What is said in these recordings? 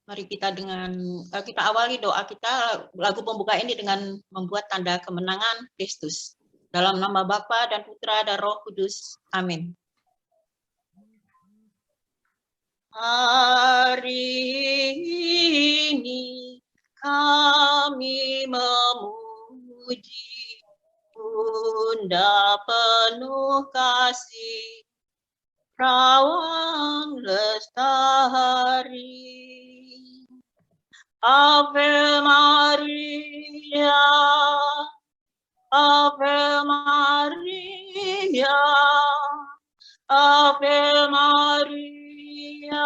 Mari kita awali doa kita, lagu pembuka ini dengan membuat tanda kemenangan Kristus. Dalam nama Bapa dan Putra dan Roh Kudus. Amin. Hari ini kami memuji Bunda penuh kasih, Perawan Lestari. Ave Maria, Ave Maria, Ave Maria,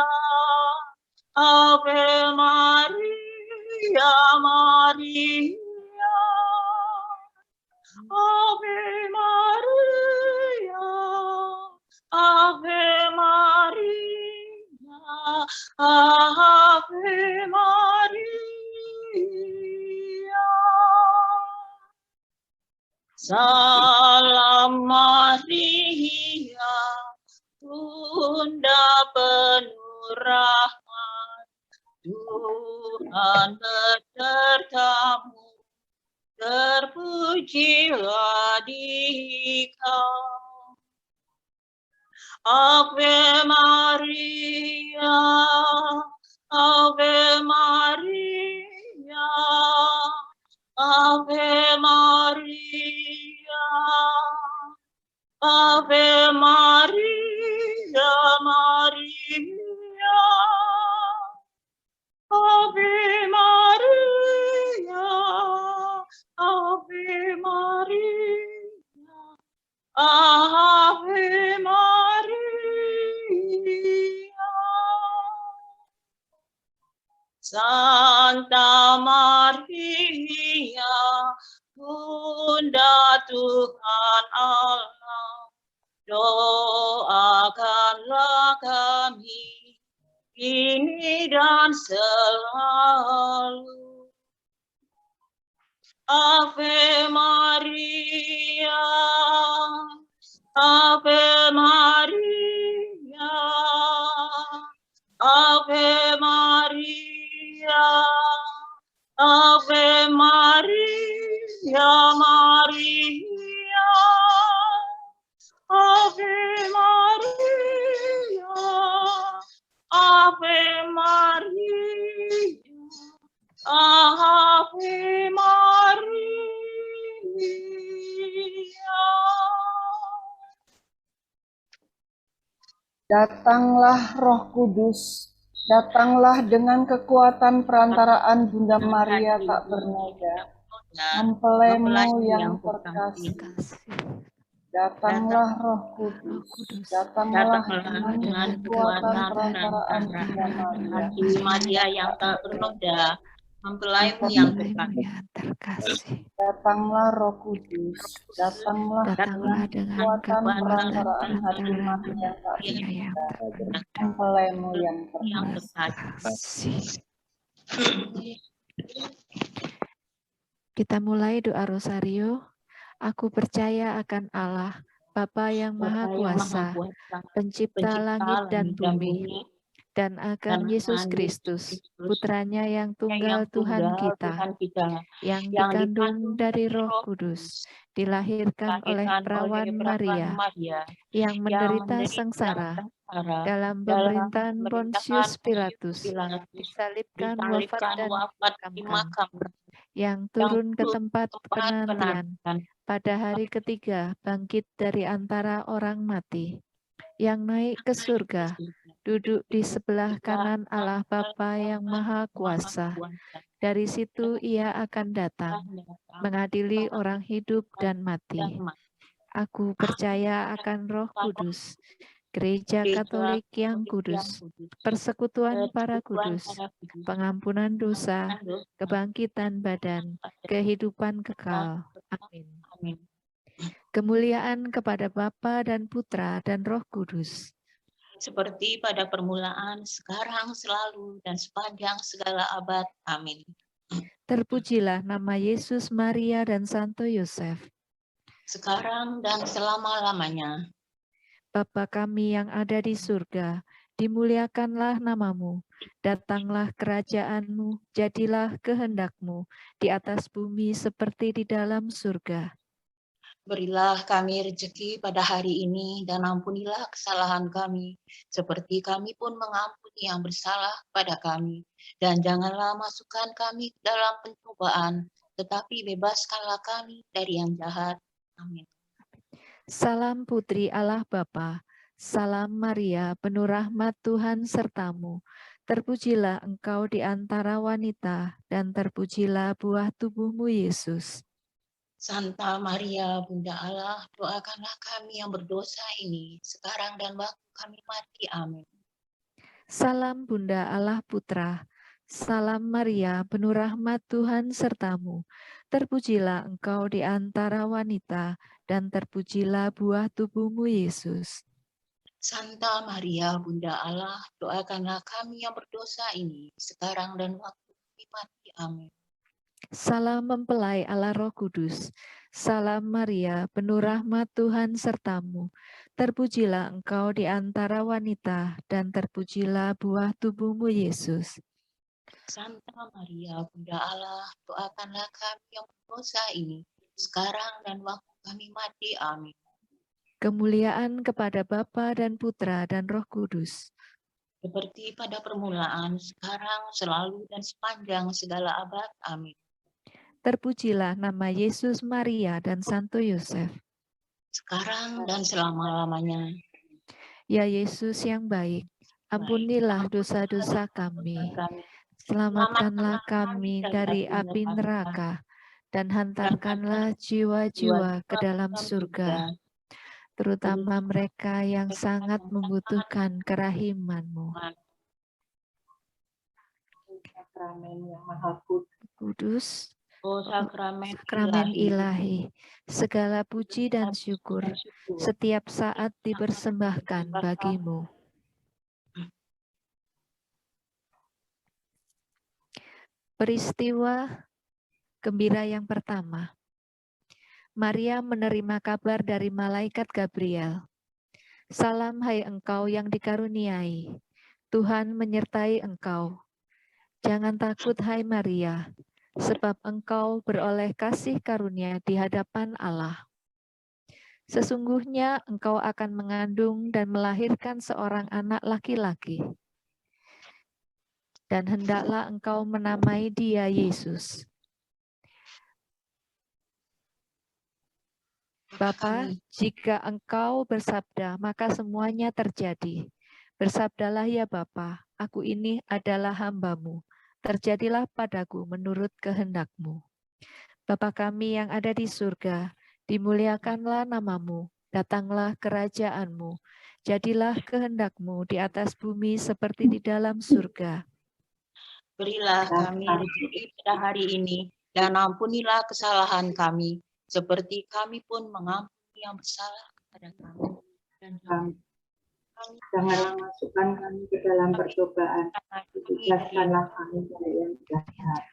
Ave Maria, Maria, Ave Maria, Ave Maria, Ave Maria. Salam Maria, Bunda penuh rahmat, Tuhan besertamu, terpujilah Dikau. Ave Maria, Ave Maria, Ave Maria, Ave Maria, Maria, Ave Maria, Ave Maria, Ave Maria. Santa Maria, Bunda Tuhan Allah, doakanlah kami kini dan selalu. Ave Maria, Ave Maria, Ave Maria, Ave Maria, Maria, Ave Maria, Ave Maria, Ave Maria. Datanglah Roh Kudus, datanglah dengan kekuatan perantaraan Bunda Maria tak bernoda, mempelaimu yang terkasih. Datanglah Roh Kudus, datanglah dengan kekuatan perantaraan Bunda Maria yang tak bernoda, mempelaimu yang terkasih. Datanglah Roh Kudus, datanglah dengan kekuatan perantaraan hati Maria yang tak bernoda, mempelaimu yang terkasih. Kita mulai doa rosario. Aku percaya akan Allah, Bapa yang Maha Kuasa, Pencipta langit dan bumi, dan akan Yesus Kristus, Putranya yang tunggal Tuhan kita, yang dikandung dari Roh Kudus, dilahirkan oleh perawan Maria, yang menderita sengsara dalam pemerintahan Pontius Pilatus, disalibkan, wafat dan dimakamkan, yang turun ke tempat penantian, pada hari ketiga bangkit dari antara orang mati, yang naik ke surga, duduk di sebelah kanan Allah Bapa yang Maha Kuasa. Dari situ ia akan datang, mengadili orang hidup dan mati. Aku percaya akan Roh Kudus, Gereja Katolik yang kudus, persekutuan para kudus, pengampunan dosa, kebangkitan badan, kehidupan kekal. Amin. Kemuliaan kepada Bapa dan Putra dan Roh Kudus, seperti pada permulaan, sekarang, selalu, dan sepanjang segala abad. Amin. Terpujilah nama Yesus, Maria, dan Santo Yosef, sekarang dan selama-lamanya. Bapa kami yang ada di surga, dimuliakanlah namamu, datanglah kerajaan-Mu, jadilah kehendak-Mu di atas bumi seperti di dalam surga. Berilah kami rezeki pada hari ini, dan ampunilah kesalahan kami, seperti kami pun mengampuni yang bersalah pada kami. Dan janganlah masukkan kami ke dalam pencobaan, tetapi bebaskanlah kami dari yang jahat. Amin. Salam Putri Allah Bapa, salam Maria, penuh rahmat Tuhan sertamu. Terpujilah engkau di antara wanita, dan terpujilah buah tubuhmu Yesus. Santa Maria, Bunda Allah, doakanlah kami yang berdosa ini, sekarang dan waktu kami mati. Amin. Salam Bunda Allah Putra, salam Maria, penuh rahmat Tuhan sertamu. Terpujilah engkau di antara wanita, dan terpujilah buah tubuhmu Yesus. Santa Maria, Bunda Allah, doakanlah kami yang berdosa ini, sekarang dan waktu kami mati. Amin. Salam mempelai Allah Roh Kudus, salam Maria, penuh rahmat Tuhan sertamu. Terpujilah engkau di antara wanita, dan terpujilah buah tubuhmu Yesus. Santa Maria, Bunda Allah, doakanlah kami yang berdosa ini, sekarang dan waktu kami mati. Amin. Kemuliaan kepada Bapa dan Putra dan Roh Kudus. Seperti pada permulaan, sekarang, selalu, dan sepanjang segala abad. Amin. Terpujilah nama Yesus, Maria, dan Santo Yosef. Sekarang dan selama-lamanya. Ya Yesus yang baik, ampunilah dosa-dosa kami. Selamatkanlah kami dari api neraka, dan hantarkanlah jiwa-jiwa ke dalam surga, terutama mereka yang sangat membutuhkan kerahiman-Mu. Sakramen yang Maha Kudus, Oh sakramen sakramen ilahi, segala puji dan syukur setiap saat dipersembahkan bagimu. Peristiwa gembira yang pertama. Maria menerima kabar dari malaikat Gabriel. Salam hai engkau yang dikaruniai, Tuhan menyertai engkau. Jangan takut hai Maria, sebab engkau beroleh kasih karunia di hadapan Allah. Sesungguhnya engkau akan mengandung dan melahirkan seorang anak laki-laki. Dan hendaklah engkau menamai dia Yesus. Bapa, jika engkau bersabda, maka semuanya terjadi. Bersabdalah ya Bapa, aku ini adalah hamba-Mu. Terjadilah padaku menurut kehendak-Mu. Bapa kami yang ada di surga, dimuliakanlah nama-Mu, datanglah kerajaan-Mu, jadilah kehendak-Mu di atas bumi seperti di dalam surga. Berilah kami rezeki pada hari ini, dan ampunilah kesalahan kami, seperti kami pun mengampuni yang bersalah kepada kami. Dan Janganlah masukkan kami ke dalam percobaan, bebaskanlah kami dari yang jahat.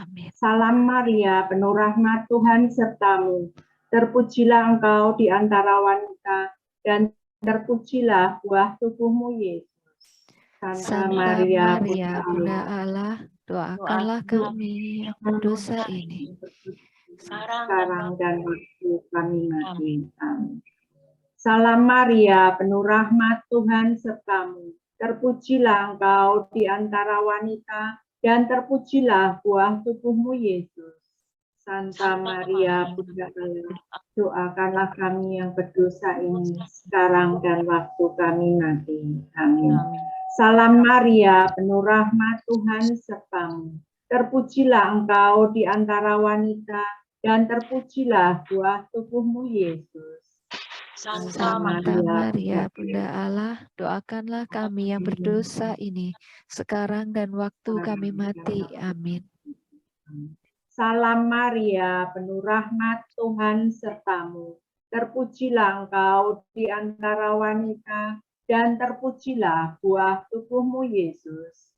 Amin. Salam Maria, penuh rahmat Tuhan sertamu. Terpujilah engkau di antara wanita, dan terpujilah buah tubuhmu Yesus. Santa Maria, Bunda Allah, doakanlah kami yang berdosa ini, sekarang dan waktu kami mati. Amin. Salam Maria, penuh rahmat Tuhan sertamu. Terpujilah engkau di antara wanita, dan terpujilah buah tubuhmu Yesus. Santa Maria, Bunda Allah, doakanlah kami yang berdosa ini, sekarang dan waktu kami mati. Amin. Salam Maria, penuh rahmat Tuhan sertamu. Terpujilah engkau di antara wanita, dan terpujilah buah tubuhmu Yesus. Santa Maria, Bunda Allah, doakanlah kami yang berdosa ini, sekarang dan waktu kami mati. Amin. Salam Maria, penuh rahmat Tuhan sertamu. Terpujilah engkau di antara wanita, dan terpujilah buah tubuhmu Yesus.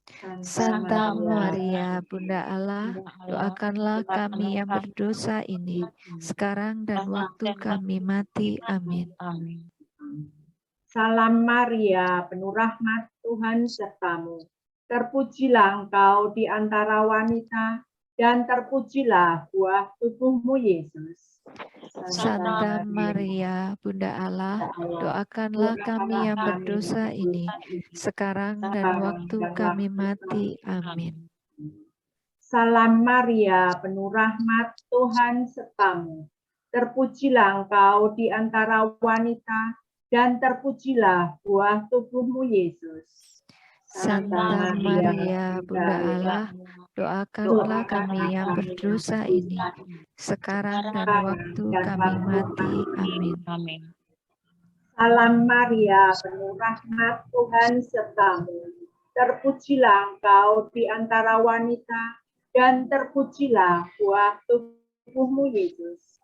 Santa Maria, Bunda Allah, doakanlah kami yang berdosa ini, sekarang dan waktu kami mati. Amin. Salam Maria, penuh rahmat Tuhan sertamu. Terpujilah engkau di antara wanita, dan terpujilah buah tubuhmu, Yesus. Santa Maria, Bunda Allah, doakanlah kami yang berdosa ini, sekarang dan waktu kami mati. Amin. Salam Maria, penuh rahmat, Tuhan sertamu. Terpujilah engkau di antara wanita, dan terpujilah buah tubuhmu, Yesus. Santa Maria, Bunda Allah, doakanlah kami yang berdosa ini, sekarang dan waktu kami mati. Amin. Salam Maria, penuh rahmat, Tuhan sertamu. Terpujilah engkau di antara wanita, dan terpujilah buah tubuhmu, Yesus.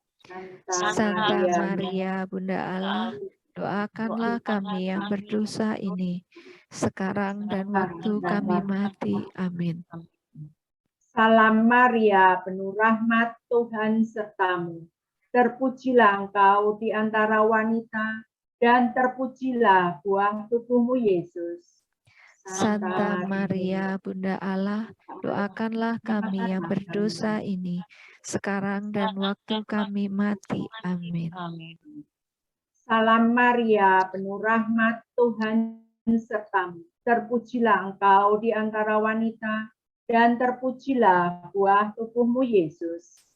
Santa Maria, Bunda Allah, doakanlah kami yang berdosa ini, sekarang dan waktu kami mati. Amin. Salam Maria, penuh rahmat, Tuhan sertamu. Terpujilah engkau di antara wanita, dan terpujilah buah tubuhmu, Yesus. Santa Maria, Bunda Allah, doakanlah kami yang berdosa ini, sekarang dan waktu kami mati. Amin. Salam Maria, penuh rahmat, Tuhan sertamu. Terpujilah engkau di antara wanita, dan terpujilah buah tubuhmu, Yesus.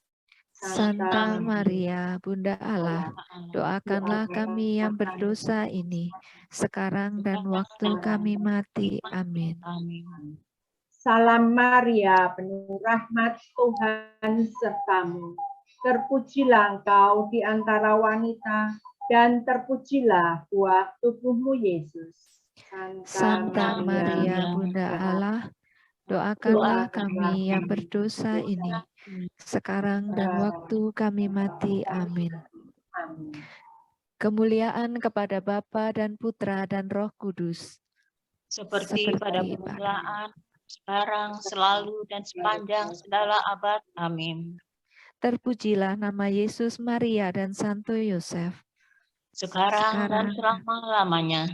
Santa Maria, Bunda Allah, doakanlah kami yang berdosa ini, sekarang dan waktu kami mati. Amin. Salam Maria, penuh rahmat, Tuhan sertamu. Terpujilah engkau di antara wanita, dan terpujilah buah tubuhmu, Yesus. Santa Maria, Bunda Allah, doakanlah kami yang berdosa ini, sekarang dan waktu kami mati. Amin. Kemuliaan kepada Bapa dan Putra dan Roh Kudus, seperti pada permulaan, sekarang, selalu, dan sepanjang segala abad. Amin. Terpujilah nama Yesus, Maria, dan Santo Yosef, sekarang dan selama-lamanya.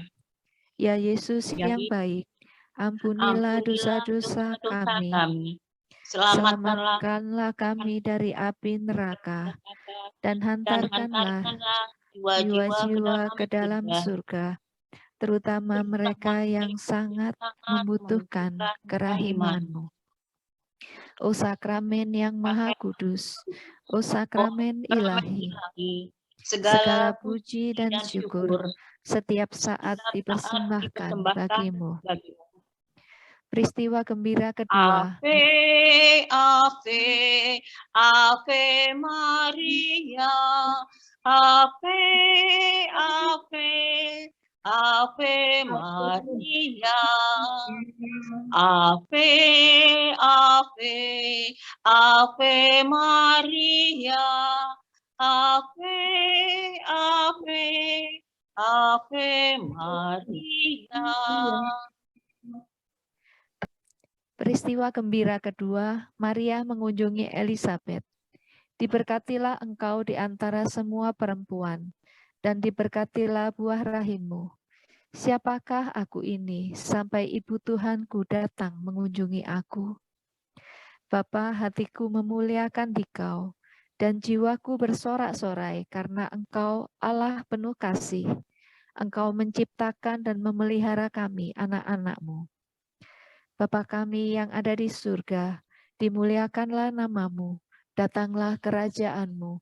Ya Yesus yang baik, ampunilah dosa-dosa kami, selamatkanlah kami dari api neraka, dan hantarkanlah jiwa-jiwa ke dalam surga, terutama mereka yang sangat membutuhkan kerahiman-Mu. O Sakramen yang Maha Kudus, O Sakramen Ilahi, segala puji dan syukur setiap saat dipersembahkan bagi-Mu. Peristiwa gembira kedua. Ave, Ave, Ave Maria, Ave, Ave, Ave Maria, Ave, Ave, Ave Maria, Ave, Ave, Ave Maria. Peristiwa gembira kedua, Maria mengunjungi Elisabet. Diberkatilah engkau di antara semua perempuan, dan diberkatilah buah rahimmu. Siapakah aku ini, sampai ibu Tuhanku datang mengunjungi aku? Bapa, hatiku memuliakan Dikau, dan jiwaku bersorak-sorai karena Engkau Allah penuh kasih. Engkau menciptakan dan memelihara kami, anak-anak-Mu. Bapa kami yang ada di surga, dimuliakanlah nama-Mu, datanglah kerajaan-Mu,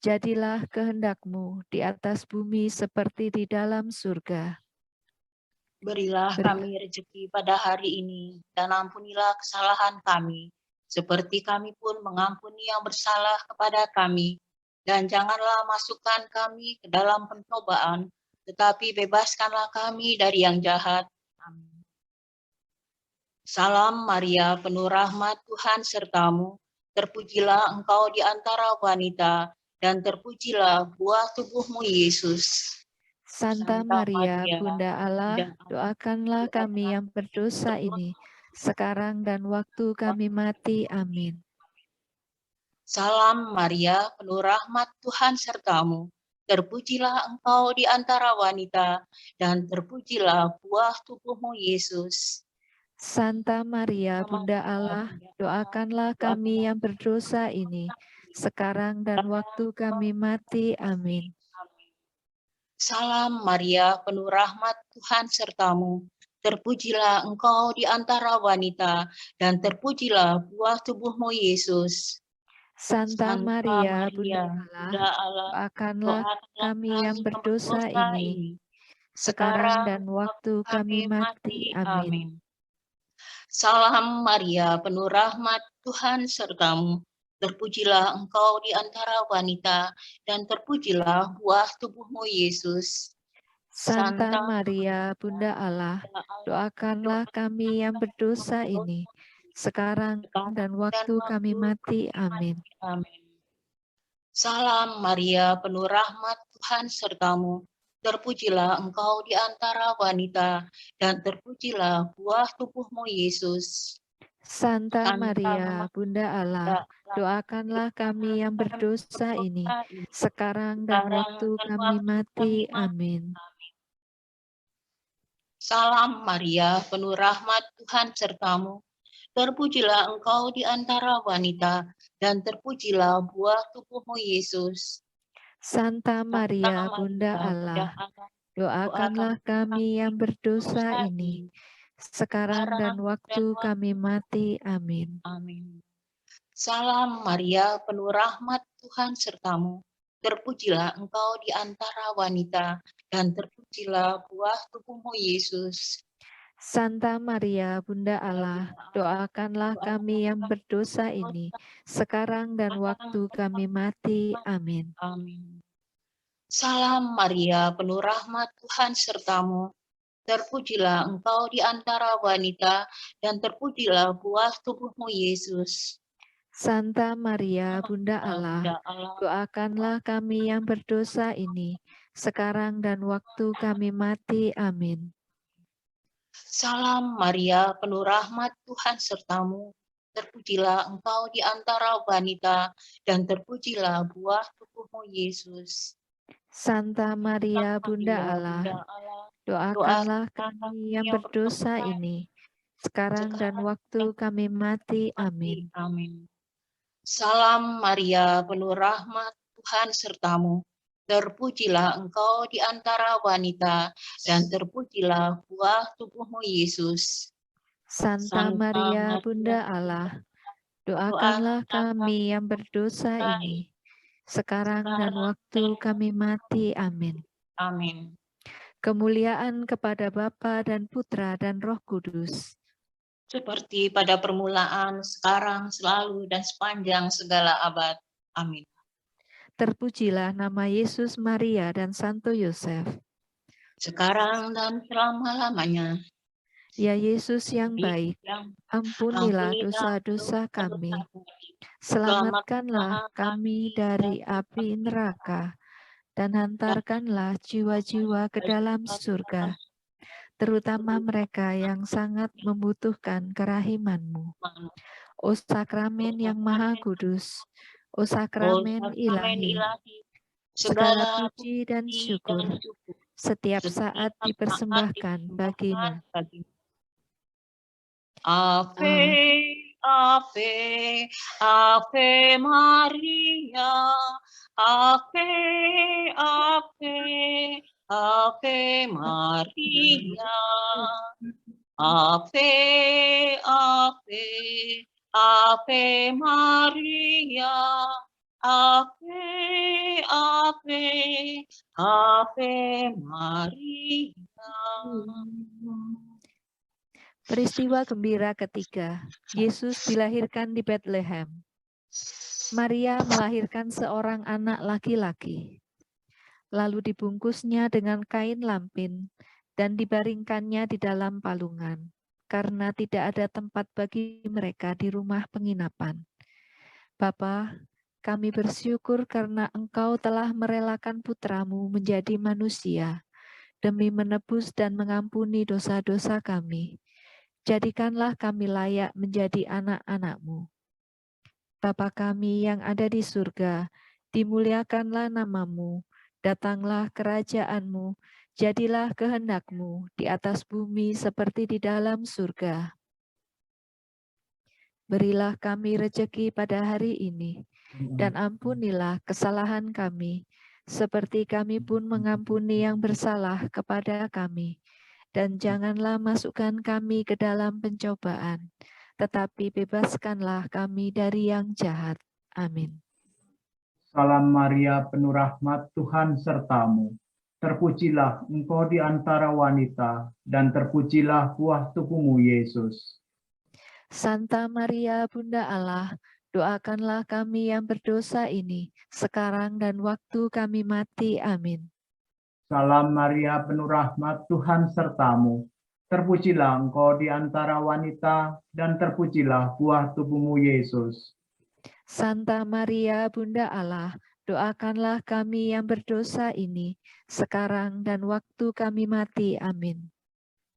jadilah kehendak-Mu di atas bumi seperti di dalam surga. Berilah kami rezeki pada hari ini, dan ampunilah kesalahan kami, seperti kami pun mengampuni yang bersalah kepada kami. Dan janganlah masukkan kami ke dalam pencobaan, tetapi bebaskanlah kami dari yang jahat. Amin. Salam Maria, penuh rahmat, Tuhan sertamu. Terpujilah engkau di antara wanita, dan terpujilah buah tubuhmu, Yesus. Santa Maria, Bunda Allah, doakanlah kami yang berdosa ini, sekarang dan waktu kami mati. Amin. Salam Maria, penuh rahmat, Tuhan sertamu. Terpujilah engkau di antara wanita, dan terpujilah buah tubuhmu, Yesus. Santa Maria, Bunda Allah, doakanlah kami yang berdosa ini, sekarang dan waktu kami mati. Amin. Salam Maria, penuh rahmat, Tuhan sertamu. Terpujilah engkau di antara wanita, dan terpujilah buah tubuhmu, Yesus. Santa Maria, Bunda Allah, doakanlah kami yang berdosa ini, sekarang dan waktu kami mati. Amin. Salam Maria, penuh rahmat, Tuhan sertamu. Terpujilah engkau di antara wanita, dan terpujilah buah tubuhmu, Yesus. Santa Maria, Bunda Allah, doakanlah kami yang berdosa ini, sekarang dan waktu kami mati. Amin. Salam Maria, penuh rahmat, Tuhan sertamu. Terpujilah engkau di antara wanita, dan terpujilah buah tubuhmu, Yesus. Santa Maria, Bunda Allah, doakanlah kami yang berdosa ini, sekarang dan waktu kami mati. Amin. Salam Maria, penuh rahmat, Tuhan sertamu. Terpujilah engkau di antara wanita, dan terpujilah buah tubuhmu, Yesus. Santa Maria, Bunda Allah, doakanlah kami yang berdosa ini, sekarang dan waktu kami mati. Amin. Salam Maria, penuh rahmat, Tuhan sertamu. Terpujilah engkau di antara wanita, dan terpujilah buah tubuhmu, Yesus. Santa Maria, Bunda Allah, doakanlah kami yang berdosa ini, sekarang dan waktu kami mati. Amin. Salam Maria, penuh rahmat, Tuhan sertamu. Terpujilah engkau di antara wanita, dan terpujilah buah tubuhmu, Yesus. Santa Maria, Bunda Allah, doakanlah kami yang berdosa ini, sekarang dan waktu kami mati. Amin. Salam Maria, penuh rahmat, Tuhan sertamu. Terpujilah engkau di antara wanita, dan terpujilah buah tubuhmu, Yesus. Santa Maria, Bunda Allah, doakanlah kami yang berdosa ini, sekarang dan waktu kami mati. Amin. Salam Maria, penuh rahmat, Tuhan sertamu. Terpujilah engkau di antara wanita, dan terpujilah buah tubuhmu, Yesus. Santa Maria, Bunda Allah, doakanlah kami yang berdosa ini, sekarang dan waktu kami mati. Amin. Kemuliaan kepada Bapa dan Putra dan Roh Kudus, seperti pada permulaan, sekarang, selalu, dan sepanjang segala abad. Amin. Terpujilah nama Yesus, Maria, dan Santo Yosef, sekarang dan selama-lamanya. Ya Yesus yang baik, ampunilah dosa-dosa kami, selamatkanlah kami dari api neraka, dan hantarkanlah jiwa-jiwa ke dalam surga, terutama mereka yang sangat membutuhkan kerahiman-Mu. O Sakramen yang Maha Kudus, O Sakramen Ilahi, segala puji dan syukur setiap saat dipersembahkan bagi-Mu. Ave, Ave, Ave Maria, Ave, Ave, Ave Maria, Ave, Ave, Ave Maria, Ave, Ave, Ave Maria. Peristiwa gembira ketiga, Yesus dilahirkan di Bethlehem. Maria melahirkan seorang anak laki-laki. Lalu dibungkusnya dengan kain lampin dan dibaringkannya di dalam palungan, karena tidak ada tempat bagi mereka di rumah penginapan. Bapa, kami bersyukur karena Engkau telah merelakan putra-Mu menjadi manusia, demi menebus dan mengampuni dosa-dosa kami. Jadikanlah kami layak menjadi anak-anak-Mu. Bapa kami yang ada di surga, dimuliakanlah nama-Mu, Datanglah kerajaan-Mu, jadilah kehendak-Mu di atas bumi seperti di dalam surga. Berilah kami rejeki pada hari ini, dan ampunilah kesalahan kami, seperti kami pun mengampuni yang bersalah kepada kami. Dan janganlah masukkan kami ke dalam pencobaan, tetapi bebaskanlah kami dari yang jahat. Amin. Salam Maria, penuh rahmat, Tuhan sertamu. Terpujilah engkau di antara wanita, dan terpujilah buah tubuhmu, Yesus. Santa Maria, Bunda Allah, doakanlah kami yang berdosa ini, sekarang dan waktu kami mati. Amin. Salam Maria, penuh rahmat, Tuhan sertamu. Terpujilah engkau di antara wanita, dan terpujilah buah tubuhmu, Yesus. Santa Maria, Bunda Allah, doakanlah kami yang berdosa ini, sekarang dan waktu kami mati. Amin.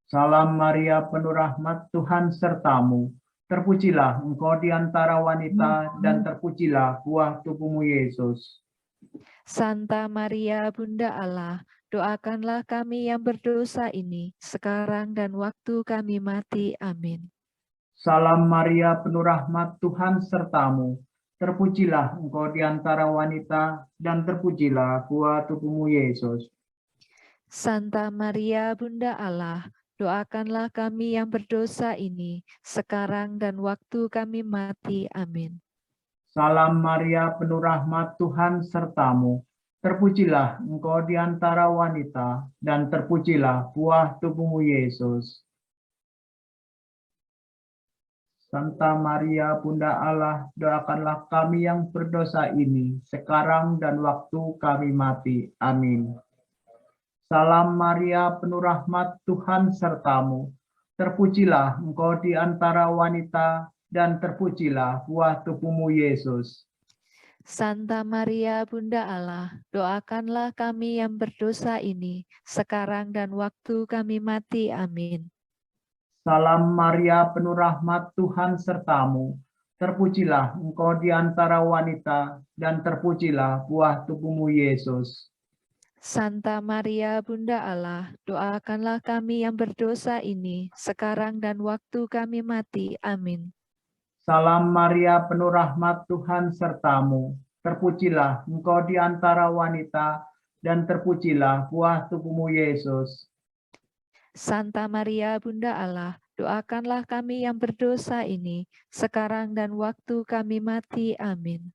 Salam Maria, penuh rahmat, Tuhan sertamu. Terpujilah engkau di antara wanita, dan terpujilah buah tubuhmu, Yesus. Santa Maria, Bunda Allah, doakanlah kami yang berdosa ini, sekarang dan waktu kami mati. Amin. Salam Maria, penuh rahmat, Tuhan sertamu. Terpujilah engkau di antara wanita, dan terpujilah buah tubuhmu, Yesus. Santa Maria, Bunda Allah, doakanlah kami yang berdosa ini, sekarang dan waktu kami mati. Amin. Salam Maria, penuh rahmat, Tuhan sertamu. Terpujilah engkau di antara wanita, dan terpujilah buah tubuhmu, Yesus. Santa Maria, Bunda Allah, doakanlah kami yang berdosa ini, sekarang dan waktu kami mati. Amin. Salam Maria, penuh rahmat, Tuhan sertamu. Terpujilah engkau di antara wanita, dan terpujilah buah tubuhmu, Yesus. Santa Maria, Bunda Allah, doakanlah kami yang berdosa ini, sekarang dan waktu kami mati. Amin. Salam Maria, penuh rahmat, Tuhan sertamu. Terpujilah engkau di antara wanita, dan terpujilah buah tubuhmu, Yesus. Santa Maria, Bunda Allah, doakanlah kami yang berdosa ini, sekarang dan waktu kami mati. Amin. Salam Maria, penuh rahmat, Tuhan sertamu. Terpujilah engkau di antara wanita, dan terpujilah buah tubuhmu, Yesus. Santa Maria, Bunda Allah, doakanlah kami yang berdosa ini, sekarang dan waktu kami mati. Amin.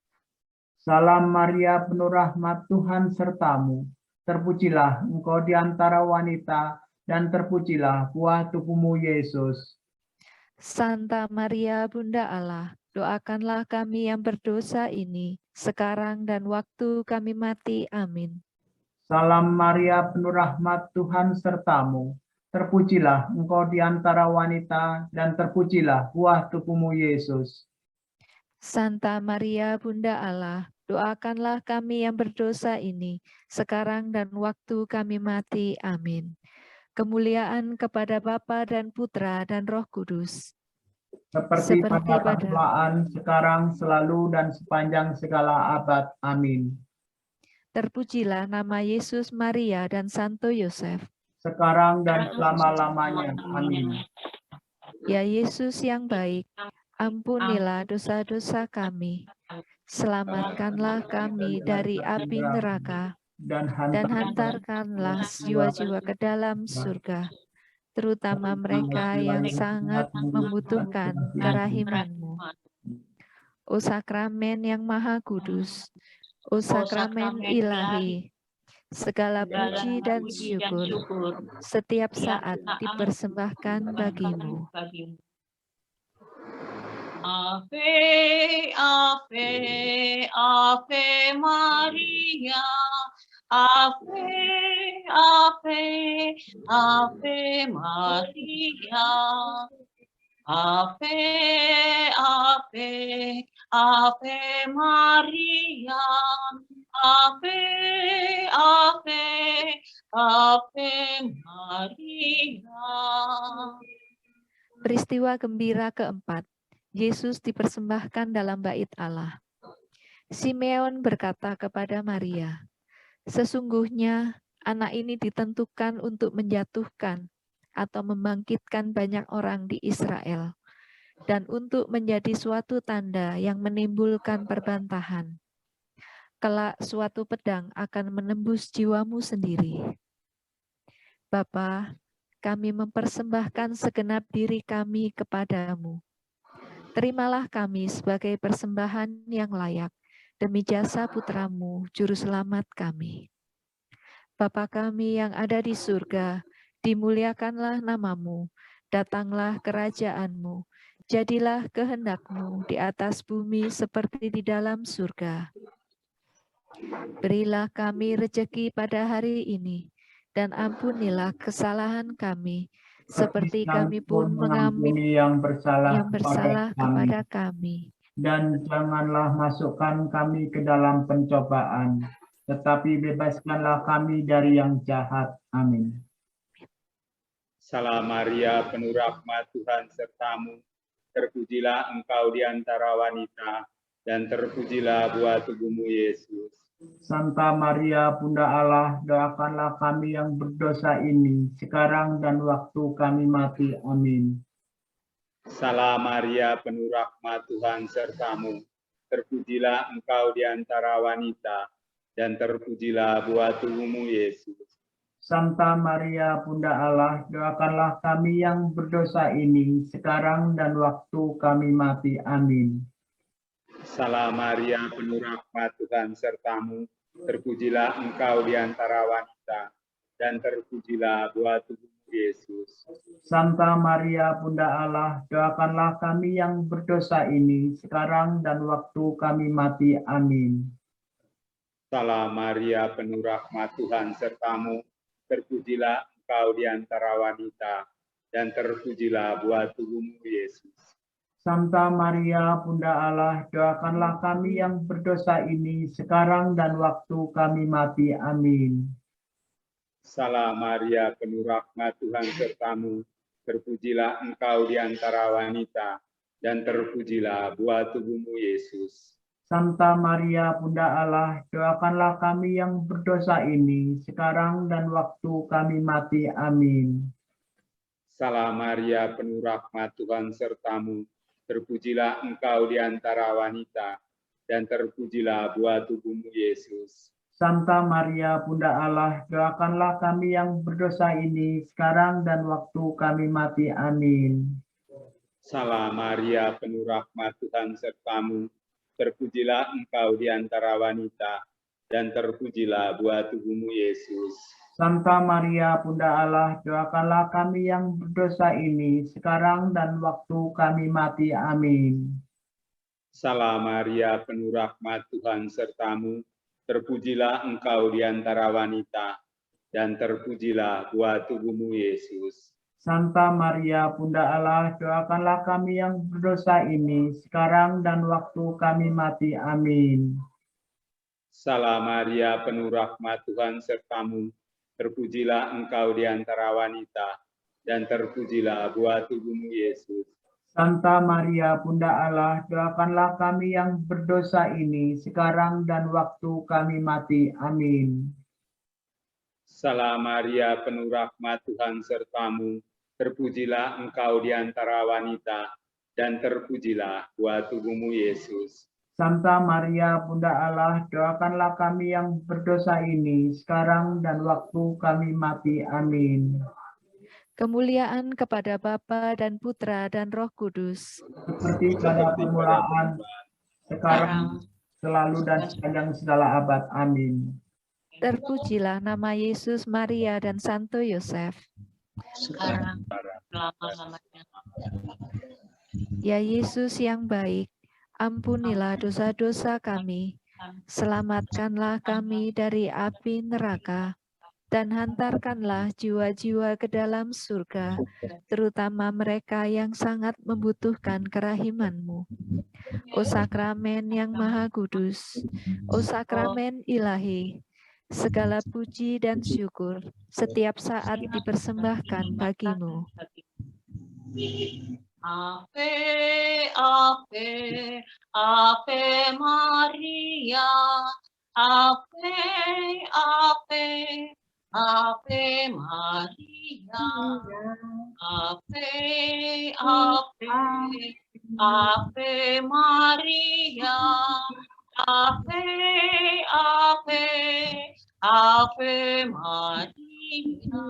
Salam Maria, penuh rahmat, Tuhan sertamu. Terpujilah engkau di antara wanita, dan terpujilah buah tubuhmu, Yesus. Santa Maria, Bunda Allah, doakanlah kami yang berdosa ini, sekarang dan waktu kami mati. Amin. Salam Maria, penuh rahmat, Tuhan sertamu. Terpujilah engkau di antara wanita, dan terpujilah buah tubuhmu, Yesus. Santa Maria, Bunda Allah, doakanlah kami yang berdosa ini, sekarang dan waktu kami mati. Amin. Kemuliaan kepada Bapa dan Putra dan Roh Kudus. Seperti pada permulaan, sekarang, selalu, dan sepanjang segala abad. Amin. Terpujilah nama Yesus, Maria, dan Santo Yosef. Sekarang dan selama-lamanya. Amin. Ya Yesus yang baik, ampunilah dosa-dosa kami. Selamatkanlah kami dari api neraka, dan hantarkanlah jiwa-jiwa ke dalam surga, terutama mereka yang sangat membutuhkan kerahiman-Mu. O sakramen yang maha kudus, o sakramen ilahi, segala puji dan syukur setiap saat dipersembahkan bagi-Mu. Ave, Ave, Ave Maria, Ave, Ave, Ave Maria, Ave, Ave, Ave Maria, Ave, Ave, Ave Maria. Peristiwa gembira keempat, Yesus dipersembahkan dalam bait Allah. Simeon berkata kepada Maria, Sesungguhnya anak ini ditentukan untuk menjatuhkan atau membangkitkan banyak orang di Israel, dan untuk menjadi suatu tanda yang menimbulkan perbantahan. Kelak suatu pedang akan menembus jiwamu sendiri. Bapa, kami mempersembahkan segenap diri kami kepadamu. Terimalah kami sebagai persembahan yang layak demi jasa putramu, Juru Selamat kami. Bapa kami yang ada di surga, dimuliakanlah namamu, datanglah kerajaanmu, jadilah kehendakmu di atas bumi seperti di dalam surga. Berilah kami rejeki pada hari ini, dan ampunilah kesalahan kami, seperti kami pun mengampuni yang bersalah kepada kami. Dan janganlah masukkan kami ke dalam pencobaan, tetapi bebaskanlah kami dari yang jahat. Amin. Salam Maria, penuh rahmat, Tuhan sertamu. Terpujilah engkau di antara wanita, dan terpujilah buah tubuhmu, Yesus. Santa Maria, Bunda Allah, doakanlah kami yang berdosa ini, sekarang dan waktu kami mati. Amin. Salam Maria, penuh rahmat, Tuhan sertamu. Terpujilah engkau di antara wanita, dan terpujilah buah tubuhmu, Yesus. Santa Maria, Bunda Allah, doakanlah kami yang berdosa ini, sekarang dan waktu kami mati. Amin. Salam Maria, penuh rahmat, Tuhan sertamu. Terpujilah engkau di antara wanita, dan terpujilah buah tubuhmu, Yesus. Santa Maria, Bunda Allah, doakanlah kami yang berdosa ini, sekarang dan waktu kami mati. Amin. Salam Maria, penuh rahmat, Tuhan sertamu. Terpujilah engkau di antara wanita, dan terpujilah buah tubuhmu, Yesus. Santa Maria, Bunda Allah, doakanlah kami yang berdosa ini, sekarang dan waktu kami mati. Amin. Salam Maria, penuh rahmat, Tuhan sertamu. Terpujilah engkau di antara wanita, dan terpujilah buah tubuhmu, Yesus. Santa Maria, Bunda Allah, doakanlah kami yang berdosa ini, sekarang dan waktu kami mati. Amin. Salam Maria, penuh rahmat, Tuhan sertamu. Terpujilah engkau di antara wanita, dan terpujilah buah tubuhmu, Yesus. Santa Maria, Bunda Allah, doakanlah kami yang berdosa ini, sekarang dan waktu kami mati. Amin. Salam Maria, penuh rahmat, Tuhan sertamu. Terpujilah engkau di antara wanita, dan terpujilah buah tubuhmu, Yesus. Santa Maria, Bunda Allah, doakanlah kami yang berdosa ini, sekarang dan waktu kami mati. Amin. Salam Maria, penuh rahmat, Tuhan sertamu. Terpujilah engkau di antara wanita, dan terpujilah buah tubuhmu, Yesus. Santa Maria, Bunda Allah, doakanlah kami yang berdosa ini, sekarang dan waktu kami mati. Amin. Salam Maria, penuh rahmat, Tuhan sertamu. Terpujilah engkau di antara wanita, dan terpujilah buah tubuhmu, Yesus. Santa Maria, Bunda Allah, doakanlah kami yang berdosa ini, sekarang dan waktu kami mati. Amin. Salam Maria, penuh rahmat, Tuhan sertamu. Terpujilah engkau di antara wanita, dan terpujilah buah tubuhmu, Yesus. Santa Maria, Bunda Allah, doakanlah kami yang berdosa ini, sekarang dan waktu kami mati. Amin. Kemuliaan kepada Bapa dan Putra dan Roh Kudus. Seperti pada permulaan, sekarang, selalu dan sepanjang segala abad. Amin. Terpujilah nama Yesus, Maria, dan Santo Yosef. Sekarang, selama-lamanya. Ya Yesus yang baik, ampunilah dosa-dosa kami, selamatkanlah kami dari api neraka, dan hantarkanlah jiwa-jiwa ke dalam surga, terutama mereka yang sangat membutuhkan kerahiman-Mu. O sakramen yang maha kudus, o sakramen ilahi, segala puji dan syukur setiap saat dipersembahkan bagi-Mu. Ave, Ave, Ave Maria, Ave Ave, Ave Maria, Ave, Ave, Ave Maria, Ave, Ave, Ave Maria.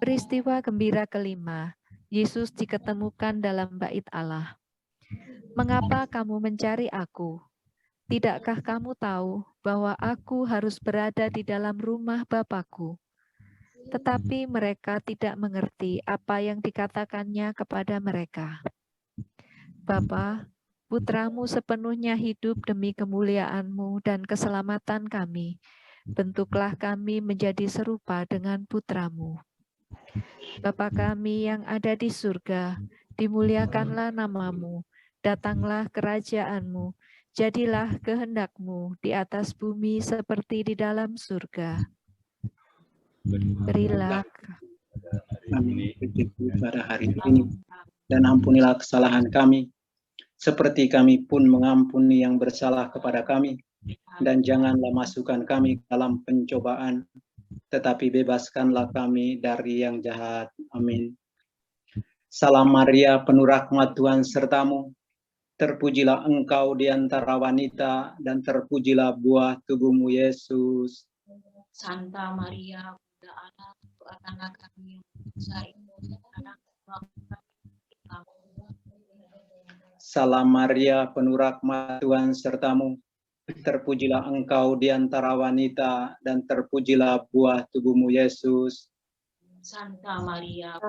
Peristiwa gembira kelima, Yesus diketemukan dalam bait Allah. Mengapa kamu mencari aku? Tidakkah kamu tahu bahwa aku harus berada di dalam rumah Bapa-Ku? Tetapi mereka tidak mengerti apa yang dikatakannya kepada mereka. Bapa, Putramu sepenuhnya hidup demi kemuliaan-Mu dan keselamatan kami. Bentuklah kami menjadi serupa dengan Putramu. Bapa kami yang ada di surga, dimuliakanlah nama-Mu, datanglah kerajaan-Mu, jadilah kehendak-Mu di atas bumi seperti di dalam surga. Berilah kami rezeki pada hari ini, dan ampunilah kesalahan kami, seperti kami pun mengampuni yang bersalah kepada kami, dan janganlah masukkan kami dalam pencobaan, tetapi bebaskanlah kami dari yang jahat. Amin. Salam Maria, penuh rahmat Tuhan sertamu, terpujilah engkau di antara wanita, dan terpujilah buah tubuhmu Yesus. Santa Maria, Bunda Allah, doakanlah kami yang berdosa ini sekarang dan waktu kami. Salam Maria, penuh rahmat Tuhan sertamu, terpujilah engkau di antara wanita, dan terpujilah buah tubuhmu Yesus. Santa Maria,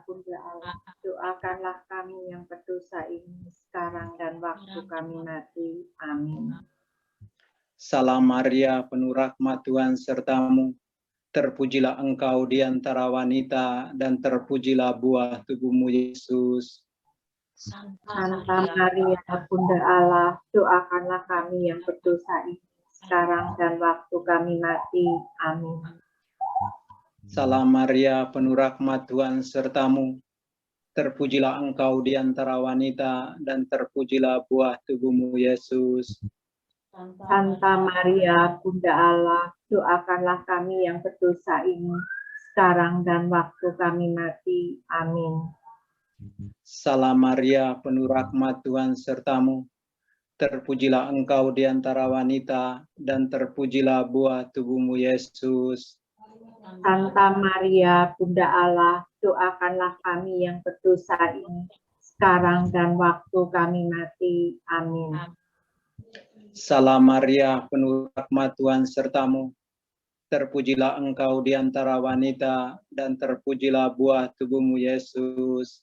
Bunda Allah, doakanlah kami yang berdosa ini sekarang dan waktu kami mati. Amin. Salam Maria, penuh rahmat Tuhan sertamu, terpujilah engkau di antara wanita, dan terpujilah buah tubuhmu Yesus. Santa Maria, Bunda Allah, doakanlah kami yang berdosa ini sekarang dan waktu kami mati. Amin. Salam Maria, penuh rahmat Tuhan sertamu, terpujilah engkau di antara wanita, dan terpujilah buah tubuhmu Yesus. Santa Maria, Bunda Allah, doakanlah kami yang berdosa ini sekarang dan waktu kami mati. Amin. Salam Maria, penuh rahmat Tuhan sertamu, terpujilah engkau di antara wanita, dan terpujilah buah tubuhmu Yesus. Santa Maria, Bunda Allah, doakanlah kami yang berdosa ini sekarang dan waktu kami mati. Amin. Salam Maria, penuh rahmat Tuhan sertamu, terpujilah engkau di antara wanita, dan terpujilah buah tubuhmu Yesus.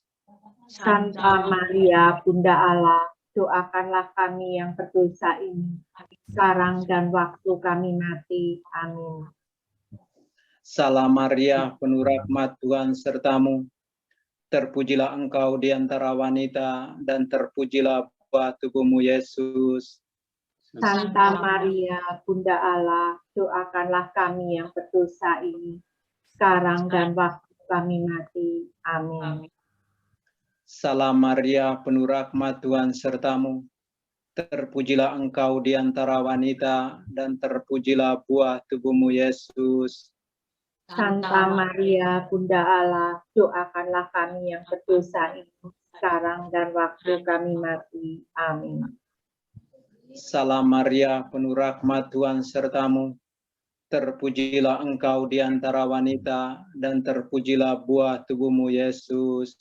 Santa Maria, Bunda Allah, doakanlah kami yang berdosa ini sekarang dan waktu kami mati. Amin. Salam Maria, penuh rahmat Tuhan sertamu, terpujilah engkau di antara wanita, dan terpujilah buah tubuhmu Yesus. Santa Maria, Bunda Allah, doakanlah kami yang berdosa ini sekarang dan waktu kami mati. Amin. Salam Maria, penuh rahmat Tuhan sertamu, terpujilah engkau di antara wanita, dan terpujilah buah tubuhmu Yesus. Santa Maria, Bunda Allah, doakanlah kami yang berdosa ini sekarang dan waktu kami mati. Amin. Salam Maria, penuh rahmat Tuhan sertamu, terpujilah engkau di antara wanita, dan terpujilah buah tubuhmu Yesus.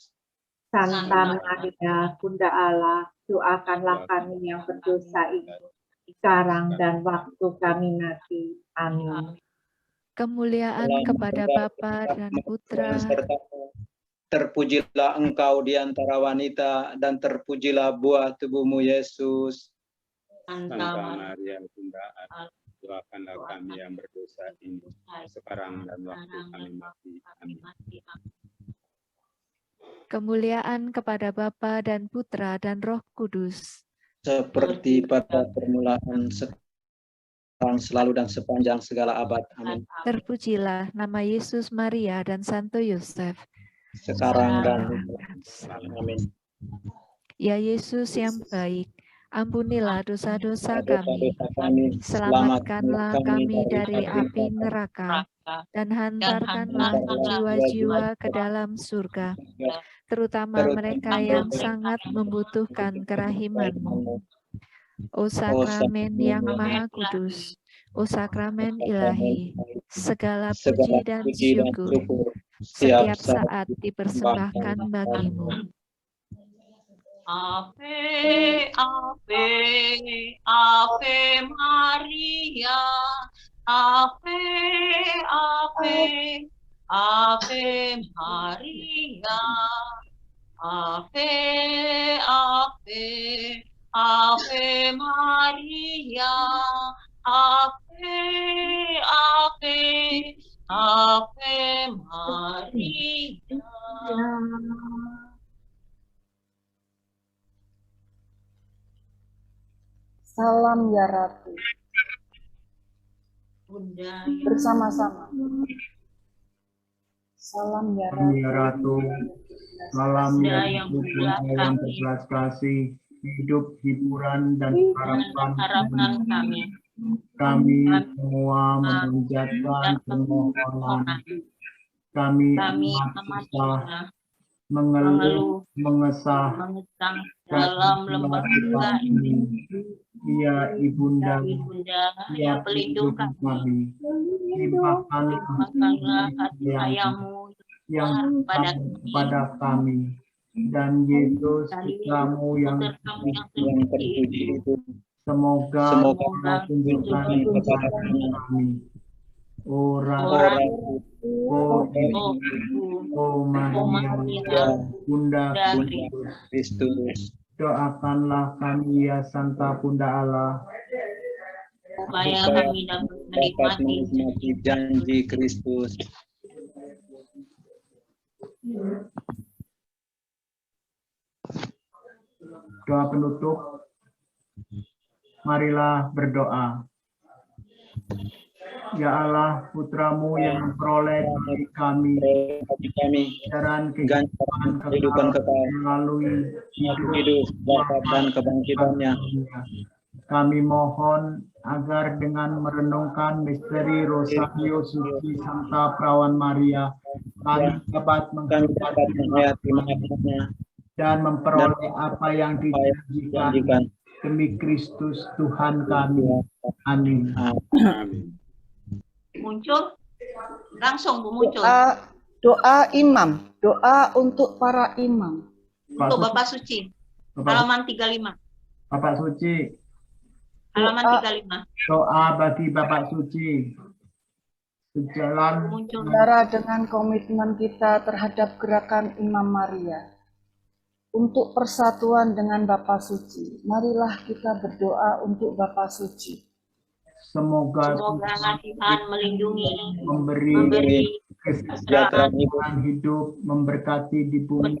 Santa Maria, Bunda Allah, doakanlah kami yang berdosa ini sekarang dan waktu kami mati. Amin. kemuliaan kepada Bapa dan Putra, terpujilah engkau di antara wanita, dan terpujilah buah tubuhmu Yesus. Santa Maria, Bunda Allah, doakanlah kami yang berdosa ini sekarang dan waktu kami mati. Amin. kemuliaan kepada Bapa dan Putra dan Roh Kudus, Seperti pada permulaan, sekarang, selalu, dan sepanjang segala abad. Amin. terpujilah nama Yesus, Maria, dan Santo Yosef. Sekarang dan amin. Ya Yesus yang baik, Ampunilah dosa-dosa kami, dosa-dosa kami, selamatkanlah kami dari api neraka, dan hantarkanlah jiwa-jiwa ke dalam surga, terutama mereka yang sangat membutuhkan kerahiman-Mu. O sakramen yang maha kudus, o sakramen ilahi, segala puji dan syukur setiap saat dipersembahkan bagi-Mu. Ave, Ave, Ave Maria, Ave, Ave, Ave Maria, Ave, Ave, Ave Maria, Ave, Ave, Ave Maria. Salam ya Ratu. Bunda Bersama-sama. Salam ya Ratu. Salam ya Bunda yang berbelas kasih, hidup, hiburan, dan harapan kami. Kami semua memanjatkan permohonan. Kami amat susah, mengeluh, mengesah dalam lembah duka ini. Ya Ibunda, ya pelindung kami. Limpahkanlah kasih sayang-Mu yang pada kami, dan Yesus putramu yang terpuji itu semoga tunjukkan kepada kami. O Ratu, O Maria, Bunda Kristus, doakanlah kami ya Santa Bunda Allah, supaya kami dapat menikmati janji Kristus. Doa penutup. Marilah berdoa. Ya Allah, putramu yang memperoleh bagi kami ajaran kehidupan kekal melalui hidup dan kebangkitannya. Kami mohon agar dengan merenungkan misteri Rosario Suci Santa Perawan Maria, kami dapat menghayati maknanya dan memperoleh apa yang dijanjikan demi Kristus Tuhan kami. Amin. Muncul, langsung muncul. Doa imam, doa untuk para imam. Untuk Bapak Suci, halaman 35. Bapak Suci. Halaman 35. Doa bagi Bapak Suci. Sejalan saudara dengan komitmen kita terhadap gerakan Imam Maria. Untuk persatuan dengan Bapa Suci, marilah kita berdoa untuk Bapa Suci. Semoga Tuhan melindungi, memberi kesejahteraan hidup, memberkati di bumi,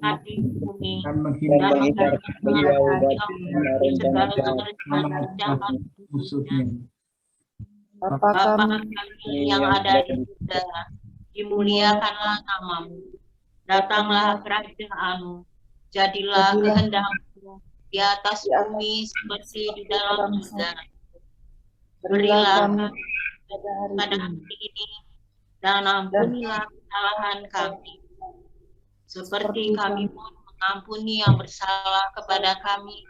dan menghindarkan segala musuhnya. Bapa kami yang ada di surga, dimuliakanlah nama-Mu. Datanglah kerajaan-Mu. Jadilah kehendak-Mu di atas bumi seperti di dalam surga. Berilah kami pada hari ini, dan ampunilah kesalahan kami, seperti kami pun mengampuni yang bersalah kepada kami.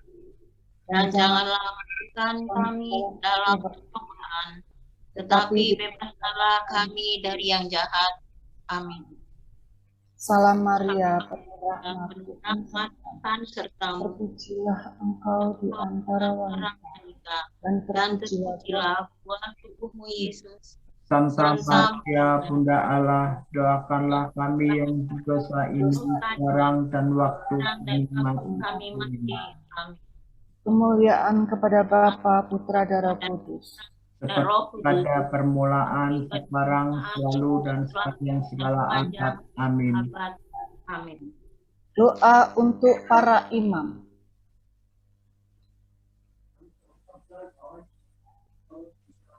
Dan janganlah masukkan kami dalam pencobaan, tetapi bebaskanlah kami dari yang jahat. Amin. Salam Maria, penuh rahmat Tuhan serta-Mu. Terpujilah Engkau di antara wanita, dan terpujilah buah tubuh-Mu Yesus. Santa Maria, Bunda Allah, doakanlah kami yang berdosa ini sekarang dan waktu kami mati. Amin. Kemuliaan kepada Bapa, Putra, dan Roh Kudus. Seperti pada permulaan, sekarang, selalu, dan sepanjang segala abad. Amin. Amin. Doa untuk para imam.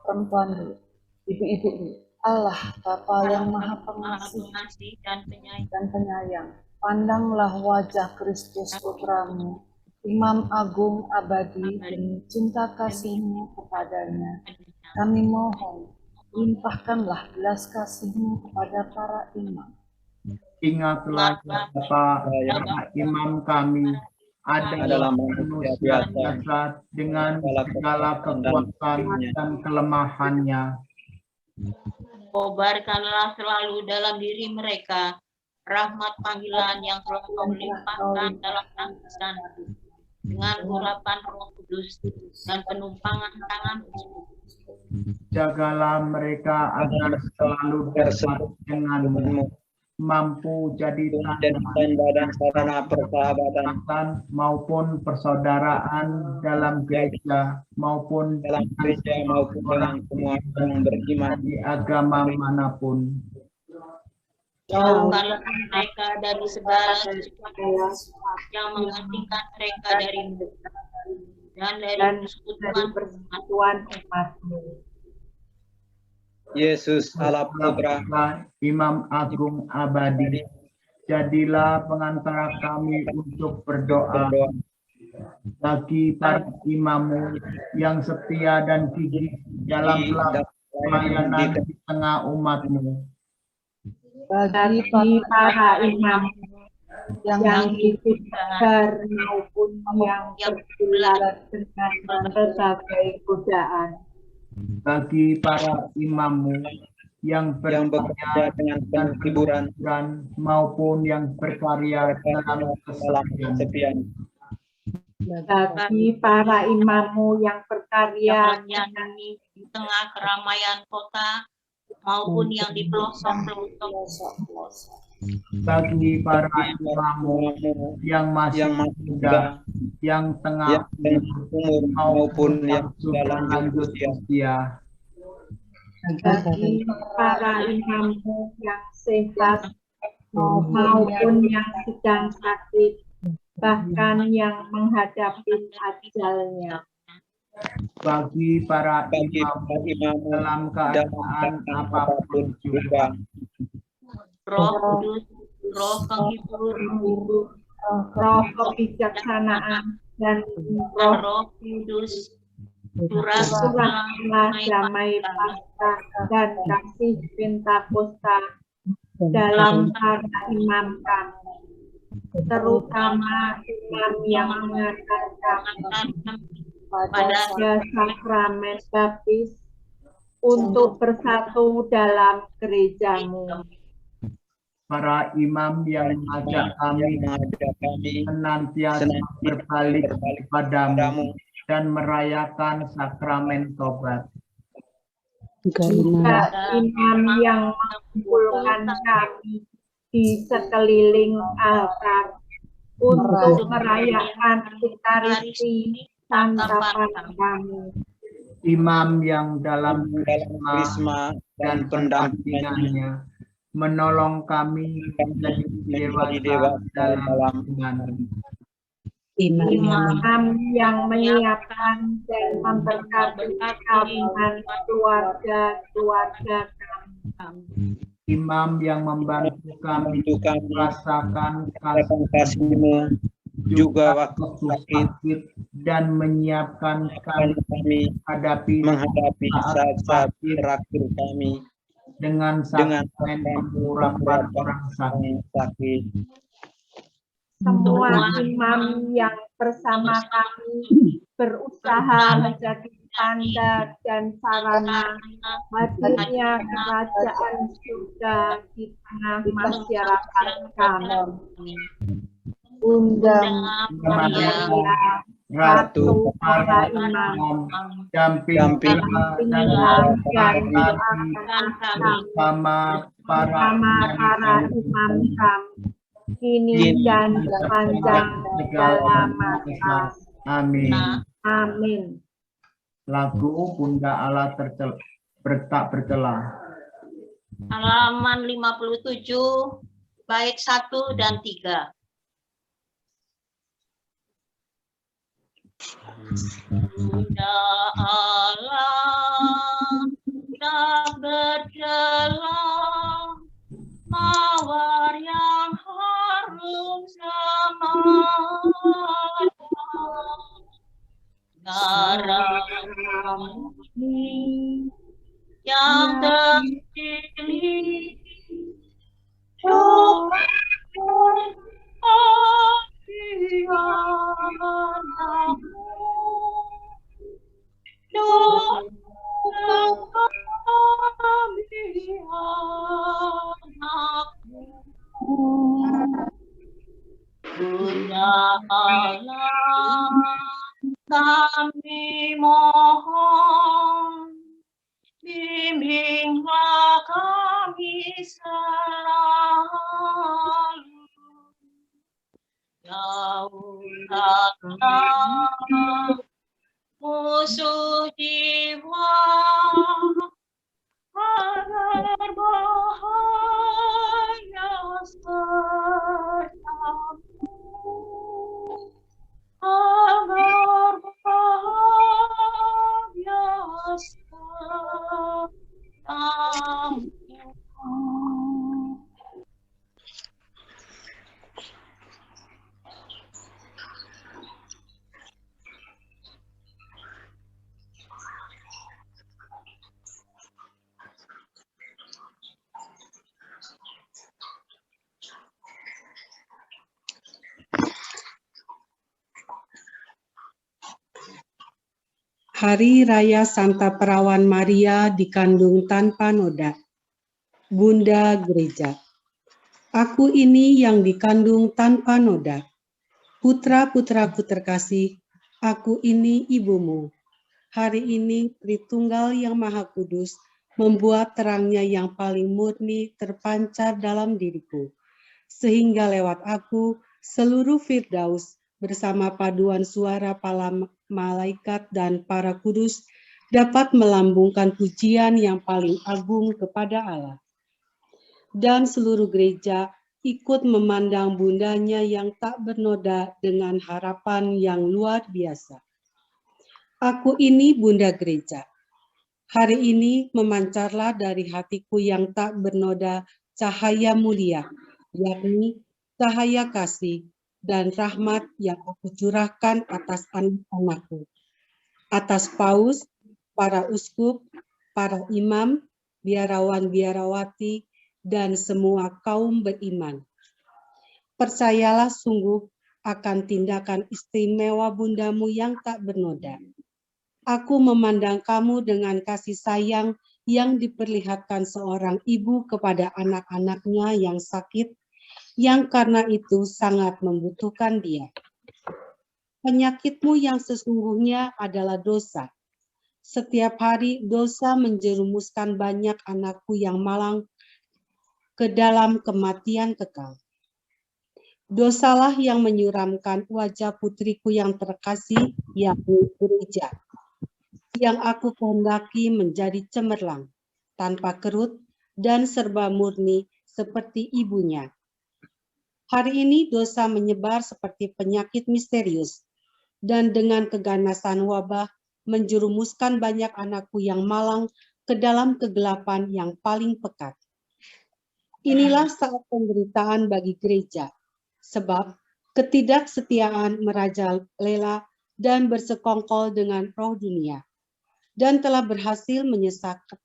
Perempuan dulu, ibu-ibu dulu. Allah, Bapa yang Maha Pengasih dan Penyayang, pandanglah wajah Kristus Putramu Imam Agung Abadi demi cinta kasih-Mu kepadanya. Kami mohon, limpahkanlah belas kasih-Mu kepada para imam. Ingatlah ya Bapa, para imam kami adalah manusia biasa dengan segala kekuatan dan kelemahannya. Kobarkanlah selalu dalam diri mereka rahmat panggilan yang telah Kau limpahkan dalam tangkisan dengan urapan Roh Kudus dan penumpangan tangan. Jagalah mereka agar selalu dekat denganmu, mampu jadi tanda dan sarana persahabatan maupun persaudaraan dalam gereja maupun dalam semua yang beriman di agama manapun. Jauhkanlah mereka dari segala sesuatu yang mengasingkan mereka darimu dan dari persekutuan umat-Mu. Yesus Allah Putra, Imam Agung Abadi, jadilah pengantara kami untuk berdoa bagi para imam yang setia dan gigih dalam pelayanan di tengah umat-Mu. Bagi para imam yang dikejar maupun yang bergulat dengan berbagai godaan. Bagi para imam-Mu yang bekerja dengan penuh hiburan maupun yang berkarya dalam kesepian. Bagi para imam-Mu yang berkarya di tengah keramaian kota maupun yang di pelosok-pelosok. Bagi para imam-Mu yang masih muda, yang tengah umur maupun yang sudah lanjut usia. Bagi para imam-Mu yang sehat maupun yang sedang sakit, bahkan yang menghadapi ajalnya. Bagi para imam dalam keadaan apapun juga. Roh Kudus, Roh penghibur, Roh kebijaksanaan, dan Roh Kudus, curahkanlah damai Paskah dan kasih Pentakosta dalam para imam kami, terutama imam yang mengajarkan pada sakramen baptis untuk bersatu dalam gereja-Mu. Para imam yang mengajak kami senantiasa berbalik kepadamu dan merayakan sakramen tobat. Juga imam yang mengumpulkan kami di sekeliling altar untuk merayakan Ekaristi santapan kami. Imam yang dalam karisma dan pendampingannya menolong kami menjadi dewasa dalam iman. Imam yang menyiapkan dan memberkati kawan keluarga kami. Imam yang membantu kami merasakan kasih-Mu juga waktu sakit dan menyiapkan kami menghadapi saat terakhir kami dengan sakramen pengurapan orang sakit. Semua imam yang bersama kami berusaha menjadi tanda dan sarana hadirnya kerajaan surga di tengah masyarakat kami. Bunda Maria, Ratu para imam, dampingilah dan doakan bersama para imam kami, kini dan sepanjang segala masa. Amin. Amin. Lagu Bunda Allah tak bercela. Halaman 57, bait 1 dan 3. Bunda Allah tak bercela, mawar yang harum semata, yang terpilih, Bunda Allah, kami mohon, bimbinglah kami selalu, jauhkanlah musuh jiwa, agar bahaya sertamu, agar bahaya sertamu. Hari Raya Santa Perawan Maria dikandung tanpa noda. Bunda Gereja. Aku ini yang dikandung tanpa noda. Putra-putraku terkasih, aku ini ibumu. Hari ini Tritunggal yang Maha Kudus membuat terangnya yang paling murni terpancar dalam diriku. Sehingga lewat aku, seluruh Firdaus bersama paduan suara para malaikat dan para kudus dapat melambungkan pujian yang paling agung kepada Allah. Dan seluruh gereja ikut memandang bundanya yang tak bernoda dengan harapan yang luar biasa. Aku ini Bunda Gereja. Hari ini memancarlah dari hatiku yang tak bernoda cahaya mulia, yakni cahaya kasih dan rahmat yang aku curahkan atas anak-anakku, atas paus, para uskup, para imam, biarawan-biarawati, dan semua kaum beriman. Percayalah sungguh akan tindakan istimewa bundamu yang tak bernoda. Aku memandang kamu dengan kasih sayang yang diperlihatkan seorang ibu kepada anak-anaknya yang sakit, yang karena itu sangat membutuhkan dia. Penyakitmu yang sesungguhnya adalah dosa. Setiap hari dosa menjerumuskan banyak anakku yang malang ke dalam kematian kekal. Dosalah yang menyuramkan wajah putriku yang terkasih, yakni gereja, yang aku kehendaki menjadi cemerlang, tanpa kerut dan serba murni seperti ibunya. Hari ini dosa menyebar seperti penyakit misterius, dan dengan keganasan wabah menjerumuskan banyak anakku yang malang ke dalam kegelapan yang paling pekat. Inilah saat penderitaan bagi gereja, sebab ketidaksetiaan merajalela dan bersekongkol dengan roh dunia, dan telah berhasil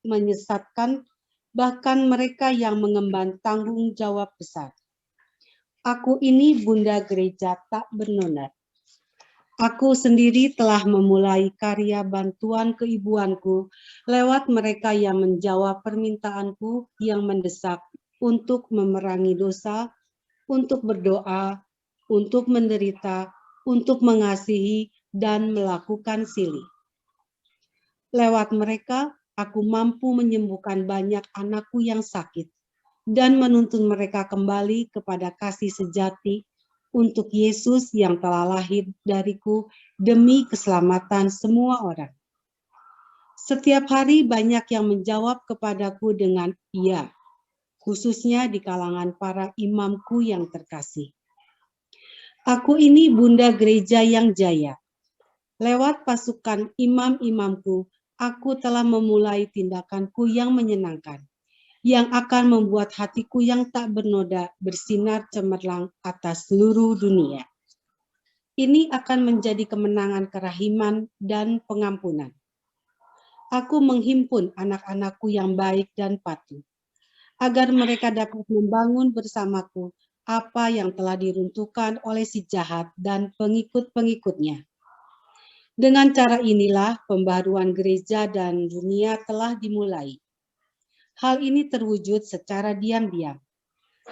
menyesatkan bahkan mereka yang mengemban tanggung jawab besar. Aku ini Bunda Gereja tak bernoda. Aku sendiri telah memulai karya bantuan keibuanku lewat mereka yang menjawab permintaanku yang mendesak untuk memerangi dosa, untuk berdoa, untuk menderita, untuk mengasihi, dan melakukan silih. Lewat mereka, aku mampu menyembuhkan banyak anakku yang sakit dan menuntun mereka kembali kepada kasih sejati untuk Yesus yang telah lahir dariku demi keselamatan semua orang. Setiap hari banyak yang menjawab kepadaku dengan iya, khususnya di kalangan para imamku yang terkasih. Aku ini Bunda Gereja yang jaya. Lewat pasukan imam-imamku, aku telah memulai tindakanku yang menyenangkan, yang akan membuat hatiku yang tak bernoda bersinar cemerlang atas seluruh dunia. Ini akan menjadi kemenangan kerahiman dan pengampunan. Aku menghimpun anak-anakku yang baik dan patuh, agar mereka dapat membangun bersamaku apa yang telah diruntuhkan oleh si jahat dan pengikut-pengikutnya. Dengan cara inilah pembaharuan gereja dan dunia telah dimulai. Hal ini terwujud secara diam-diam,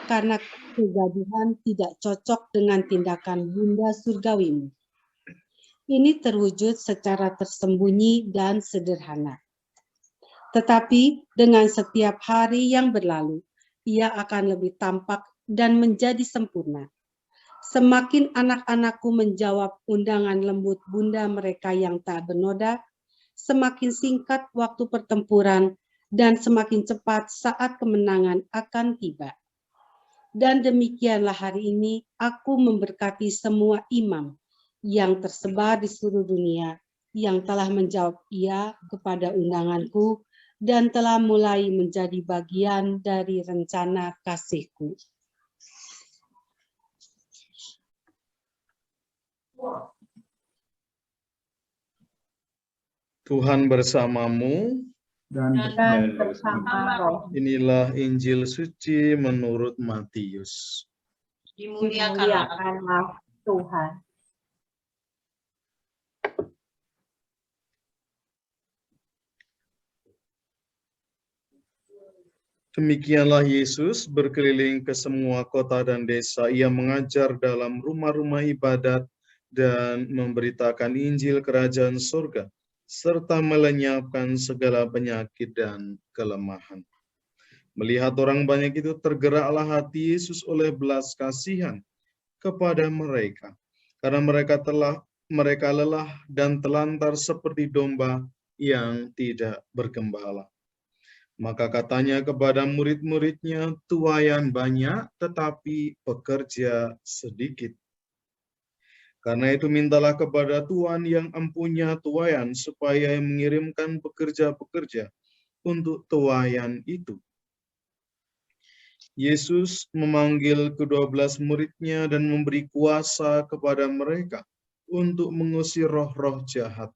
karena kegaduhan tidak cocok dengan tindakan Bunda Surgawimu. Ini terwujud secara tersembunyi dan sederhana. Tetapi dengan setiap hari yang berlalu, ia akan lebih tampak dan menjadi sempurna. Semakin anak-anakku menjawab undangan lembut Bunda mereka yang tak bernoda, semakin singkat waktu pertempuran dan semakin cepat saat kemenangan akan tiba. Dan demikianlah hari ini aku memberkati semua imam yang tersebar di seluruh dunia yang telah menjawab iya kepada undanganku dan telah mulai menjadi bagian dari rencana kasihku. Tuhan bersamamu. Dan bersama roh. Inilah Injil suci menurut Matius. Dimuliakanlah Tuhan. Demikianlah Yesus berkeliling ke semua kota dan desa. Ia mengajar dalam rumah-rumah ibadat dan memberitakan Injil Kerajaan Surga, serta melenyapkan segala penyakit dan kelemahan. Melihat orang banyak itu, tergeraklah hati Yesus oleh belas kasihan kepada mereka, karena mereka lelah dan telantar seperti domba yang tidak bergembala. Maka katanya kepada murid-muridnya, tuaian banyak tetapi pekerja sedikit. Karena itu mintalah kepada Tuhan yang empunya tuaian supaya mengirimkan pekerja-pekerja untuk tuaian itu. Yesus memanggil ke-12 muridnya dan memberi kuasa kepada mereka untuk mengusir roh-roh jahat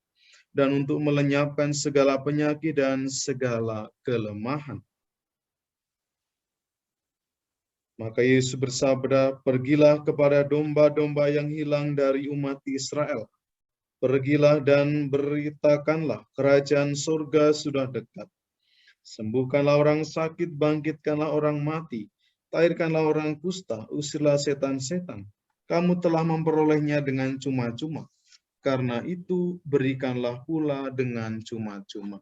dan untuk melenyapkan segala penyakit dan segala kelemahan. Maka Yesus bersabda, pergilah kepada domba-domba yang hilang dari umat Israel. Pergilah dan beritakanlah, kerajaan surga sudah dekat. Sembuhkanlah orang sakit, bangkitkanlah orang mati, tahirkanlah orang kusta, usirlah setan-setan. Kamu telah memperolehnya dengan cuma-cuma. Karena itu berikanlah pula dengan cuma-cuma.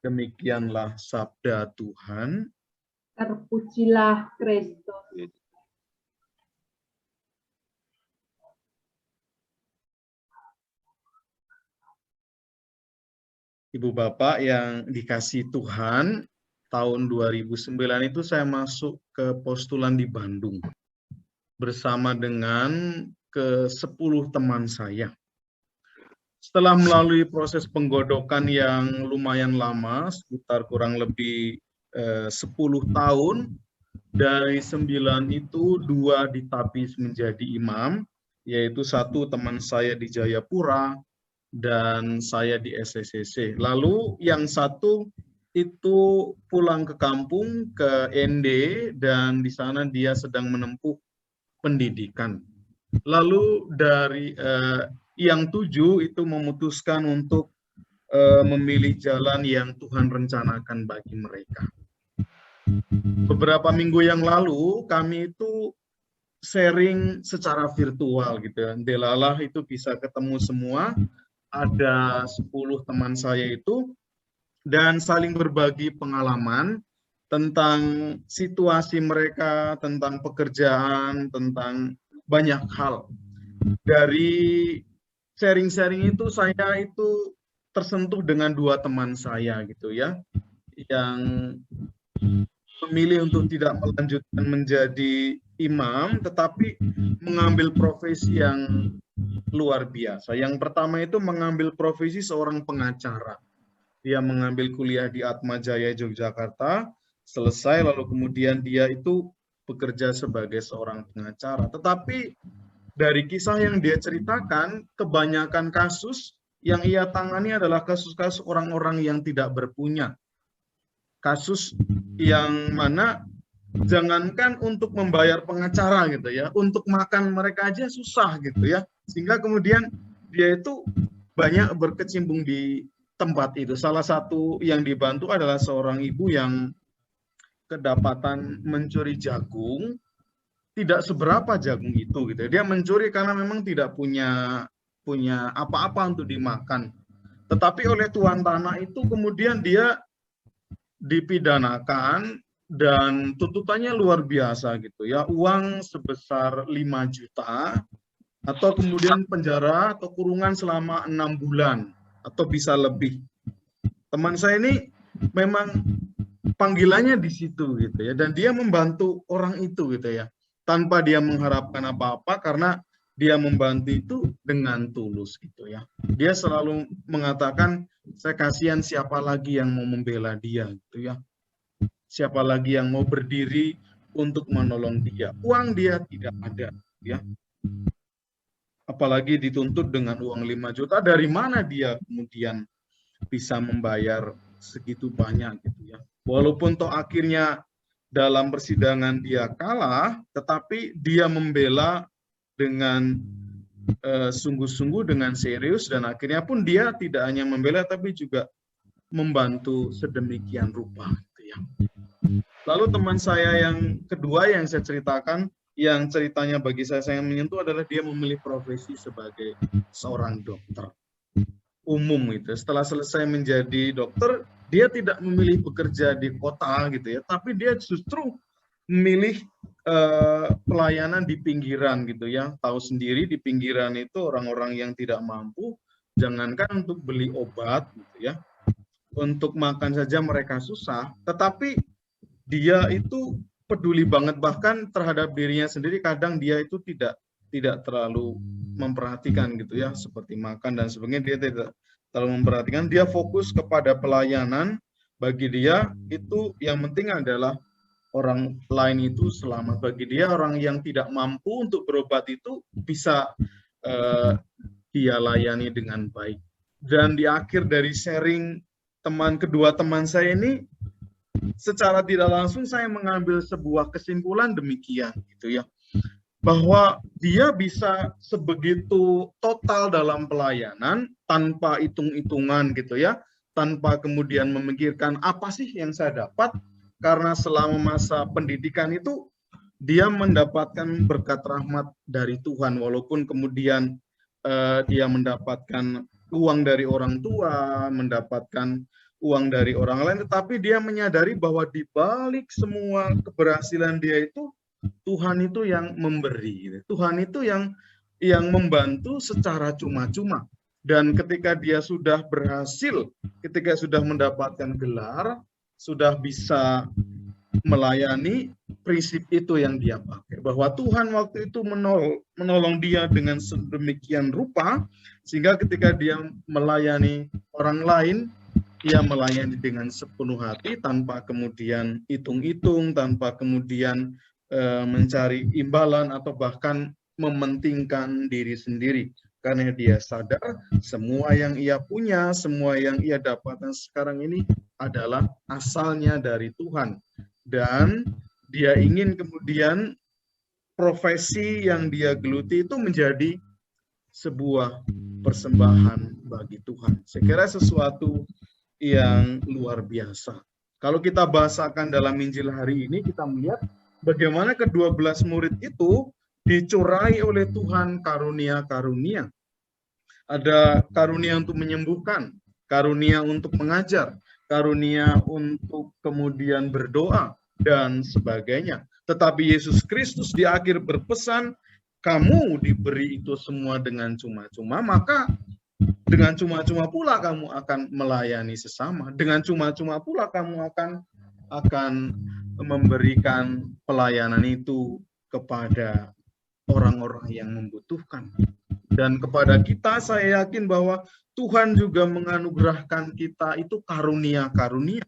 Demikianlah sabda Tuhan. Terpujilah Kristus. Ibu Bapak yang dikasihi Tuhan, tahun 2009 itu saya masuk ke postulan di Bandung bersama dengan ke-10 teman saya. Setelah melalui proses penggodokan yang lumayan lama, sekitar kurang lebih 10 tahun, dari 9 itu 2 ditapis menjadi imam, yaitu 1 teman saya di Jayapura dan saya di SSCC. Lalu yang 1 itu pulang ke kampung, ke ND, dan di sana dia sedang menempuh pendidikan. Lalu dari yang 7 itu memutuskan untuk memilih jalan yang Tuhan rencanakan bagi mereka. Beberapa minggu yang lalu kami itu sharing secara virtual gitu ya. Delalah itu bisa ketemu semua, ada 10 teman saya itu, dan saling berbagi pengalaman tentang situasi mereka, tentang pekerjaan, tentang banyak hal. Dari sharing-sharing itu saya itu tersentuh dengan 2 teman saya gitu ya, yang memilih untuk tidak melanjutkan menjadi imam, tetapi mengambil profesi yang luar biasa. Yang pertama itu mengambil profesi seorang pengacara. Dia mengambil kuliah di Atmajaya, Yogyakarta, selesai, lalu kemudian dia itu bekerja sebagai seorang pengacara. Tetapi dari kisah yang dia ceritakan, kebanyakan kasus yang ia tangani adalah kasus-kasus orang-orang yang tidak berpunya. Kasus yang mana jangankan untuk membayar pengacara gitu ya, untuk makan mereka aja susah gitu ya. Sehingga kemudian dia itu banyak berkecimpung di tempat itu. Salah satu yang dibantu adalah seorang ibu yang kedapatan mencuri jagung, tidak seberapa jagung itu gitu. Dia mencuri karena memang tidak punya apa-apa untuk dimakan. Tetapi oleh tuan tanah itu kemudian dia dipidanakan dan tuntutannya luar biasa gitu ya. Uang sebesar 5 juta atau kemudian penjara atau kurungan selama 6 bulan atau bisa lebih. Teman saya ini memang panggilannya di situ gitu ya, dan dia membantu orang itu gitu ya, tanpa dia mengharapkan apa-apa karena dia membantu itu dengan tulus gitu ya. Dia selalu mengatakan, saya kasihan siapa lagi yang mau membela dia gitu ya. Siapa lagi yang mau berdiri untuk menolong dia. Uang dia tidak ada ya. Apalagi dituntut dengan uang 5 juta, dari mana dia kemudian bisa membayar segitu banyak gitu ya. Walaupun toh akhirnya dalam persidangan dia kalah, tetapi dia membela dengan sungguh-sungguh, dengan serius, dan akhirnya pun dia tidak hanya membela tapi juga membantu sedemikian rupa gitu ya. Lalu teman saya yang kedua yang saya ceritakan, yang ceritanya bagi saya yang menyentuh adalah dia memilih profesi sebagai seorang dokter umum itu. Setelah selesai menjadi dokter, dia tidak memilih bekerja di kota gitu ya, tapi dia justru memilih pelayanan di pinggiran gitu ya. Tahu sendiri di pinggiran itu orang-orang yang tidak mampu, jangankan untuk beli obat gitu ya, untuk makan saja mereka susah, tetapi dia itu peduli banget bahkan terhadap dirinya sendiri. Kadang dia itu tidak terlalu memperhatikan gitu ya, seperti makan dan sebagainya, dia tidak terlalu memperhatikan. Dia fokus kepada pelayanan. Bagi dia itu yang penting adalah orang lain itu selamat. Bagi dia orang yang tidak mampu untuk berobat itu bisa dia layani dengan baik. Dan di akhir dari sharing kedua teman saya ini, secara tidak langsung saya mengambil sebuah kesimpulan demikian gitu ya, bahwa dia bisa sebegitu total dalam pelayanan tanpa hitung-hitungan gitu ya, tanpa kemudian memikirkan apa sih yang saya dapat, karena selama masa pendidikan itu dia mendapatkan berkat rahmat dari Tuhan, walaupun kemudian dia mendapatkan uang dari orang tua, mendapatkan uang dari orang lain, tetapi dia menyadari bahwa di balik semua keberhasilan dia itu, Tuhan itu yang memberi, Tuhan itu yang membantu secara cuma-cuma. Dan ketika dia sudah berhasil, ketika sudah mendapatkan gelar, sudah bisa melayani, prinsip itu yang dia pakai, bahwa Tuhan waktu itu menolong dia dengan sedemikian rupa, sehingga ketika dia melayani orang lain, dia melayani dengan sepenuh hati, tanpa kemudian hitung-hitung, tanpa kemudian mencari imbalan atau bahkan mementingkan diri sendiri. Karena dia sadar semua yang ia punya, semua yang ia dapatkan sekarang ini adalah asalnya dari Tuhan. Dan dia ingin kemudian profesi yang dia geluti itu menjadi sebuah persembahan bagi Tuhan. Saya kira sesuatu yang luar biasa. Kalau kita bahasakan dalam Injil hari ini, kita melihat bagaimana ke-12 murid itu dicurai oleh Tuhan karunia-karunia. Ada karunia untuk menyembuhkan, karunia untuk mengajar, karunia untuk kemudian berdoa, dan sebagainya. Tetapi Yesus Kristus di akhir berpesan, kamu diberi itu semua dengan cuma-cuma, maka dengan cuma-cuma pula kamu akan melayani sesama. Dengan cuma-cuma pula kamu akan memberikan pelayanan itu kepada orang-orang yang membutuhkan. Dan kepada kita, saya yakin bahwa Tuhan juga menganugerahkan kita itu karunia-karunia.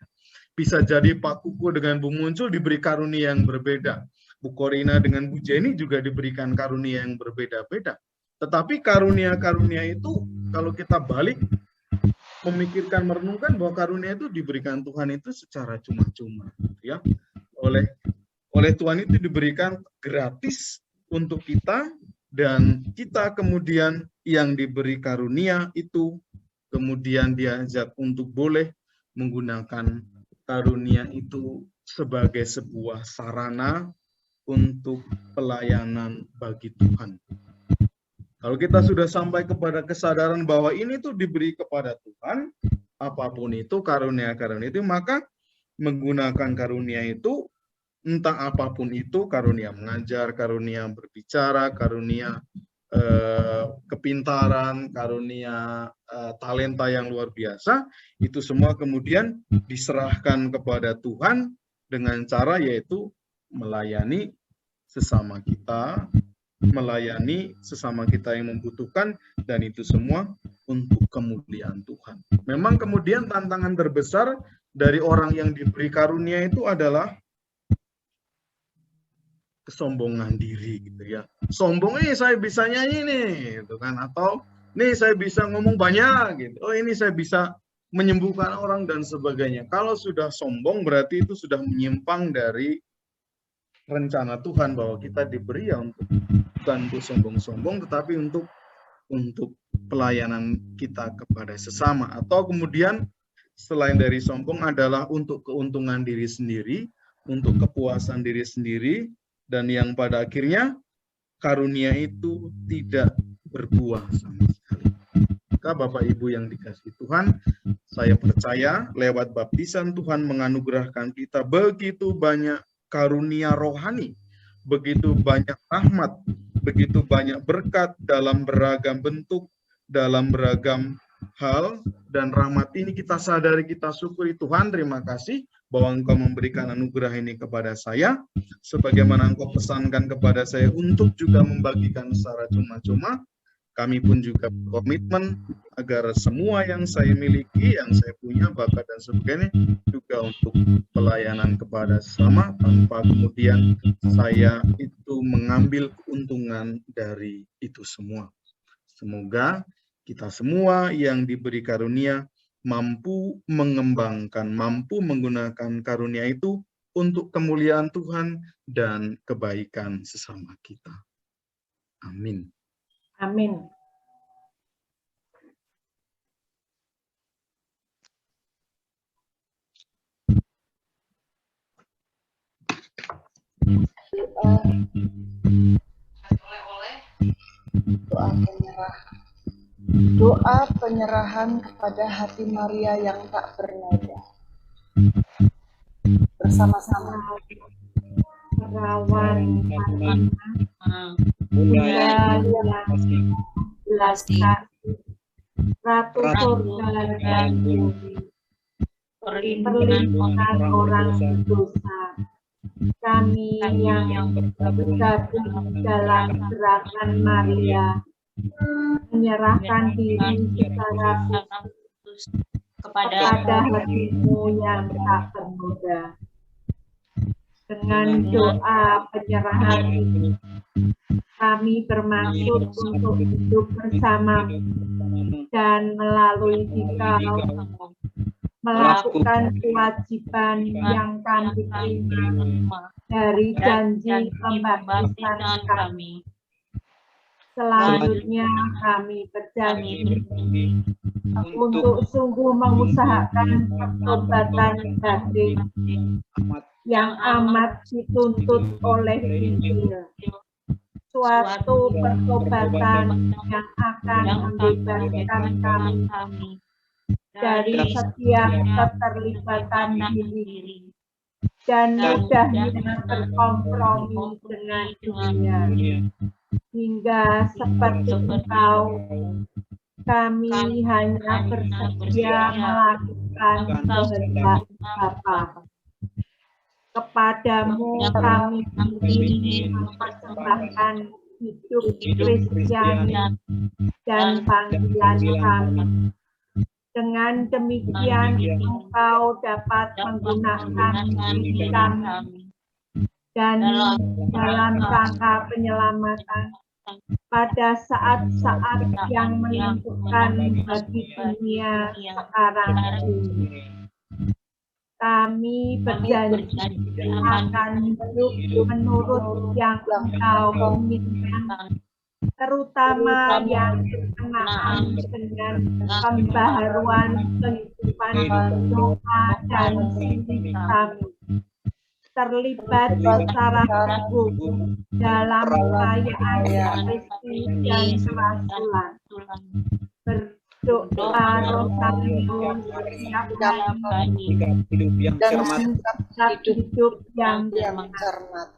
Bisa jadi Pak Kuku dengan Bu Muncul diberi karunia yang berbeda. Bu Korina dengan Bu Jenny juga diberikan karunia yang berbeda-beda. Tetapi karunia-karunia itu kalau kita balik memikirkan, merenungkan bahwa karunia itu diberikan Tuhan itu secara cuma-cuma, ya. Oleh Tuhan itu diberikan gratis untuk kita, dan kita kemudian yang diberi karunia itu kemudian diajak untuk boleh menggunakan karunia itu sebagai sebuah sarana untuk pelayanan bagi Tuhan. Kalau kita sudah sampai kepada kesadaran bahwa ini tuh diberi kepada Tuhan, apapun itu karunia-karunia itu, maka menggunakan karunia itu, entah apapun itu, karunia mengajar, karunia berbicara, karunia kepintaran, karunia talenta yang luar biasa, itu semua kemudian diserahkan kepada Tuhan dengan cara yaitu melayani sesama kita, melayani sesama kita yang membutuhkan, dan itu semua untuk kemuliaan Tuhan. Memang kemudian tantangan terbesar dari orang yang diberi karunia itu adalah kesombongan diri, gitu ya. Sombong, saya bisa nyanyi nih, gitu kan, atau nih saya bisa ngomong banyak, gitu. Oh, ini saya bisa menyembuhkan orang dan sebagainya. Kalau sudah sombong berarti itu sudah menyimpang dari rencana Tuhan bahwa kita diberi ya untuk, bukan untuk sombong-sombong, tetapi untuk pelayanan kita kepada sesama. Atau kemudian selain dari sombong adalah untuk keuntungan diri sendiri, untuk kepuasan diri sendiri, dan yang pada akhirnya karunia itu tidak berbuah sama sekali. Maka Bapak Ibu yang dikasihi Tuhan, saya percaya lewat baptisan Tuhan menganugerahkan kita begitu banyak karunia rohani, begitu banyak rahmat, begitu banyak berkat dalam beragam bentuk, dalam beragam hal, dan rahmat ini kita sadari, kita syukuri. Tuhan, terima kasih bahwa Engkau memberikan anugerah ini kepada saya, sebagaimana Engkau pesankan kepada saya untuk juga membagikan secara cuma-cuma. Kami pun juga berkomitmen agar semua yang saya miliki, yang saya punya, bakat dan sebagainya, juga untuk pelayanan kepada sesama, tanpa kemudian saya itu mengambil keuntungan dari itu semua. Semoga kita semua yang diberi karunia mampu mengembangkan, mampu menggunakan karunia itu untuk kemuliaan Tuhan dan kebaikan sesama kita. Amin. Amin. Doa penyerahan kepada hati Maria yang tak bernada. Bersama-sama. Perawan Bunda yang belas kasih, Ratu surga dan bumi, perlindungan orang berdosa, kami yang bergabung dalam gerakan Maria, menyerahkan diri secara khusus kepada hatimu yang tak ternoda. Dengan doa penyerahan ini, kami bermaksud untuk hidup bersama dan melalui Dikau melakukan kewajiban yang kami terima dari janji pembaptisan kami. Selanjutnya kami berjanji untuk sungguh mengusahakan pertobatan batin yang amat dituntut oleh Injil, suatu pertobatan yang akan membebaskan kami dari setiap keterlibatan diri dan mudahnya berkompromi dengan dunia, hingga seperti Engkau, kami hanya bersedia melakukan kehendak Bapa. Kepadamu kami ingin mempersembahkan hidup Kristiani dan panggilan kami. Dengan demikian Engkau dapat menggunakan diri kami dan dalam rangka penyelamatan pada saat-saat yang menentukan bagi dunia sekarang ini. Kami berjanji akan hidup menurut yang Engkau inginkan, terutama yang berkenaan dengan pembaharuan kehidupan doa dan siri kami, terlibat secara aktif dalam perayaan Kristi dan kerasulan. Berdoa Rosario setiap hari dan hidup yang cermat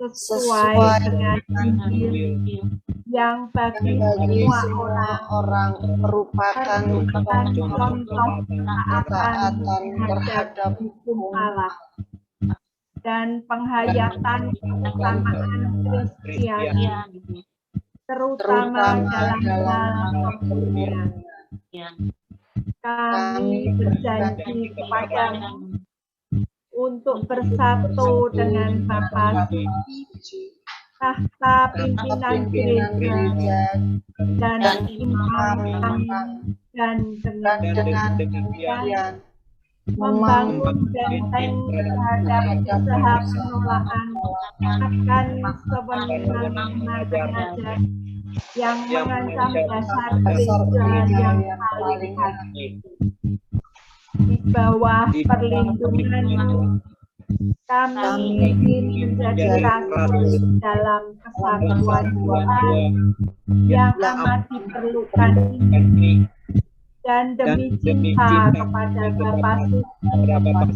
sesuai dengan Injil yang bagi semua orang merupakan contoh ketaatan terhadap hukum Allah dan penghayatan kebersamaan Kristiani, terutama dalam hal pemberian. Kami berjanji kepadamu untuk bersatu dengan Bapa Suci, tahta pimpinan gereja, dan imam kami, dan dengan demikian membangun benteng terhadap usaha penolakan akan sebenarnya derajat yang mengancam dasar gereja yang paling hati. Di bawah perlindungan kami ingin menjadi rasul dalam kesatuan Tuhan yang amat diperlukan ini, dan demi cinta kepada Bapa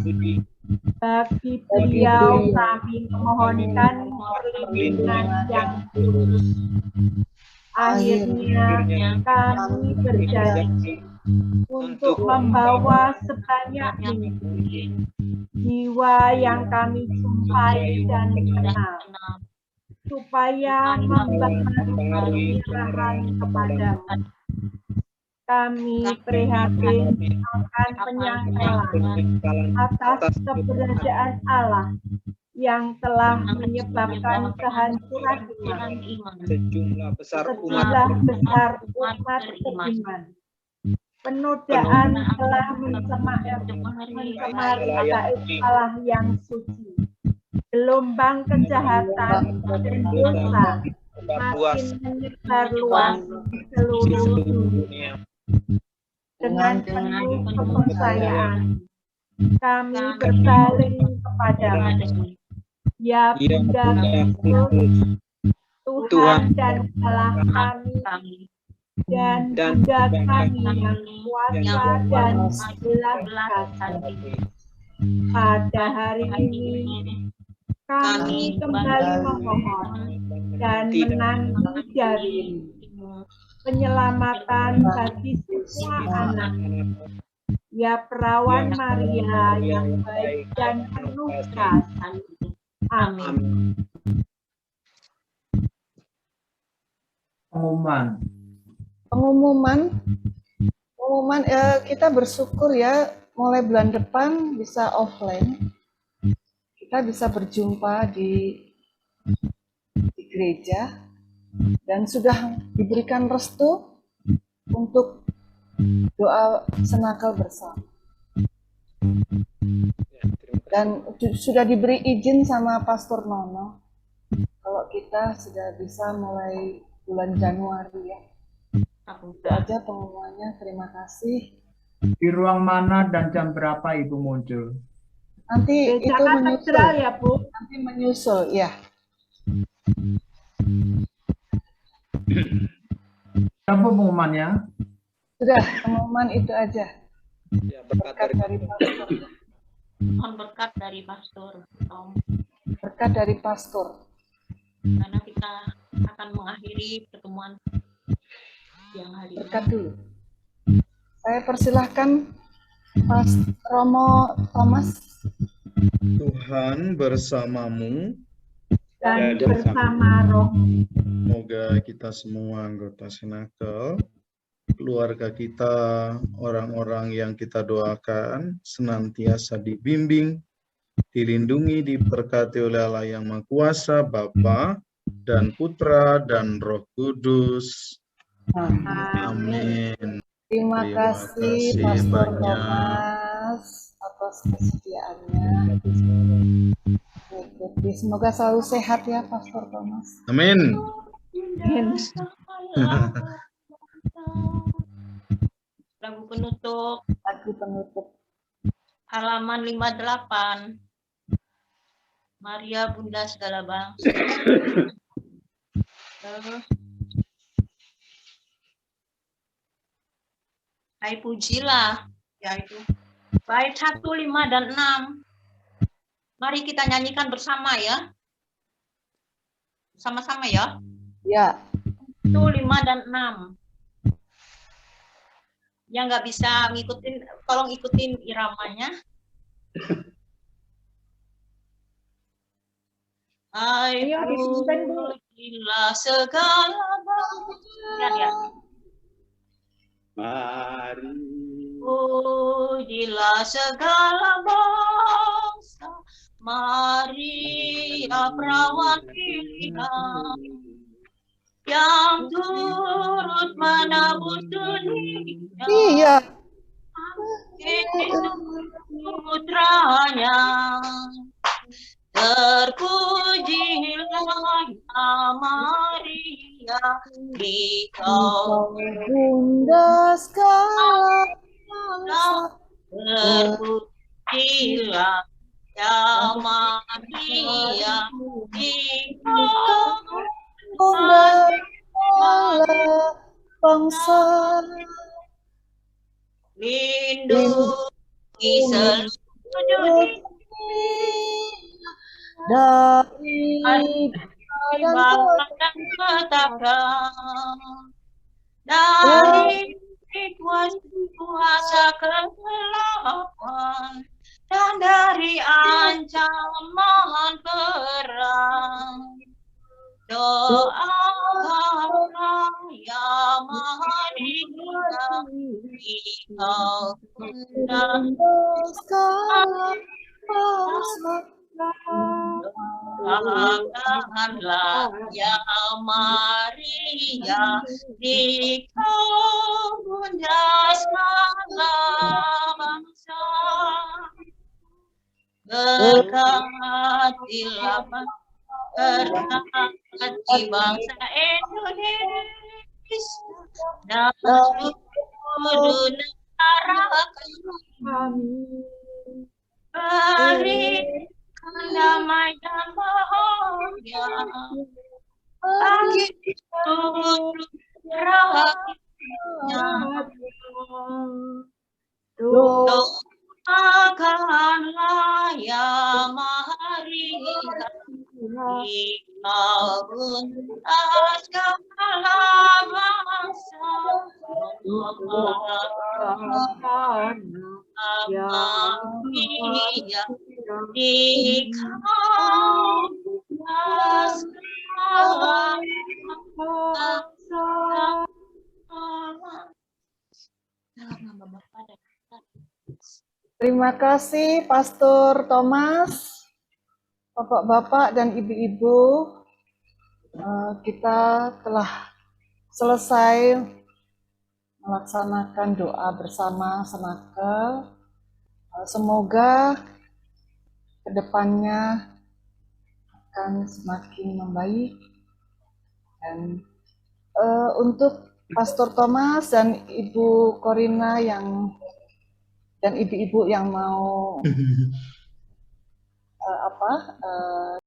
Suci, bagi beliau kami memohonkan perlindungan yang khusus. Akhirnya kami berjanji untuk membawa sebanyak mungkin jiwa yang kami jumpai dan kenal, supaya membangun penyerahan kepadamu. Kami prihatin akan penyangkalan atas keberadaan Allah yang telah menyebabkan kehancuran iman sejumlah besar umat beriman. Penodaan telah mencemari bait Allah yang suci. Gelombang kejahatan dan dosa makin menyebar luas di seluruh dunia. Dengan penuh kepercayaan, kami berpaling kepadamu, ya Bunda Kristus, Tuhan dan Allah kami, dan Bunda kami yang kuasa dan belas kasih. Pada hari ini, kami kembali memohon dan menanti dari penyelamatan bagi semua anak, ya Perawan Maria yang baik dan penuh kasih. Amin. Pengumuman kita bersyukur ya, mulai bulan depan bisa offline, kita bisa berjumpa di gereja dan sudah diberikan restu untuk doa senakal bersama, dan sudah diberi izin sama Pastor Nono kalau kita sudah bisa mulai bulan Januari ya. Itu aja pengumumannya. Terima kasih. Di ruang mana dan jam berapa Ibu muncul? Nanti itu menyusul ya Bu. Nanti menyusul ya. Apa pengumumannya? Sudah, pengumuman itu aja. Ya, berkat dari Pastor. Mohon berkat dari Pastor Tom. Berkat dari Pastor. Karena kita akan mengakhiri pertemuan yang hari ini. Berkat dulu. Saya persilahkan Mas Romo Thomas. Tuhan bersamamu dan bersama roh. Semoga kita semua anggota Senakel, keluarga kita, orang-orang yang kita doakan senantiasa dibimbing, dilindungi, diberkati oleh Allah yang Maha Kuasa, Bapa dan Putra dan Roh Kudus. Amin. Terima kasih Pastor banyak. Thomas atas kesediaannya. Semoga selalu sehat ya Pastor Thomas. Amin. Lagu penutup. Lagu penutup. Halaman 58. Maria Bunda segala bangsa. Hai pujilah, yaitu bait 1, 5, dan 6. Mari kita nyanyikan bersama ya. Sama-sama ya. Ya. 1, 5, dan 6. Yang nggak bisa ngikutin, tolong ikutin iramanya. Hai pujilah segala bangsa. Ya. Mari Pujilah segala bangsa, Maria perawan pilihan, yang turut menebus dunia. Iya. Putranya, terpujilah ya Maria, Engkau Bunda segala bangsa. Terpujilah ya Maria, Engkau Bunda segala bangsa. Lindungi seluruh dunia dari bangsa dan petaka, dari kuasa kegelapan, dan dari ancaman perang. Doakanlah ya Maria, Engkau Bunda segala bangsa. Doakanlah ya Maria, Engkau Bunda segala bangsa. Berkatilah berkati bangsa Indonesia dan seluruh negara kami. Berikan damai dan bahagia bagi seluruh rakyatnya. Doakanlah ya Maria, Engkau Bunda segala bangsa. Ya Maria, Engkau Bunda segala bangsa. Dalam nama Bapa dan Terima kasih Pastor Thomas, Bapak-bapak dan Ibu-ibu. Kita telah selesai melaksanakan doa bersama Senakel. Semoga kedepannya akan semakin membaik. Dan untuk Pastor Thomas dan Ibu Corina dan ibu-ibu yang mau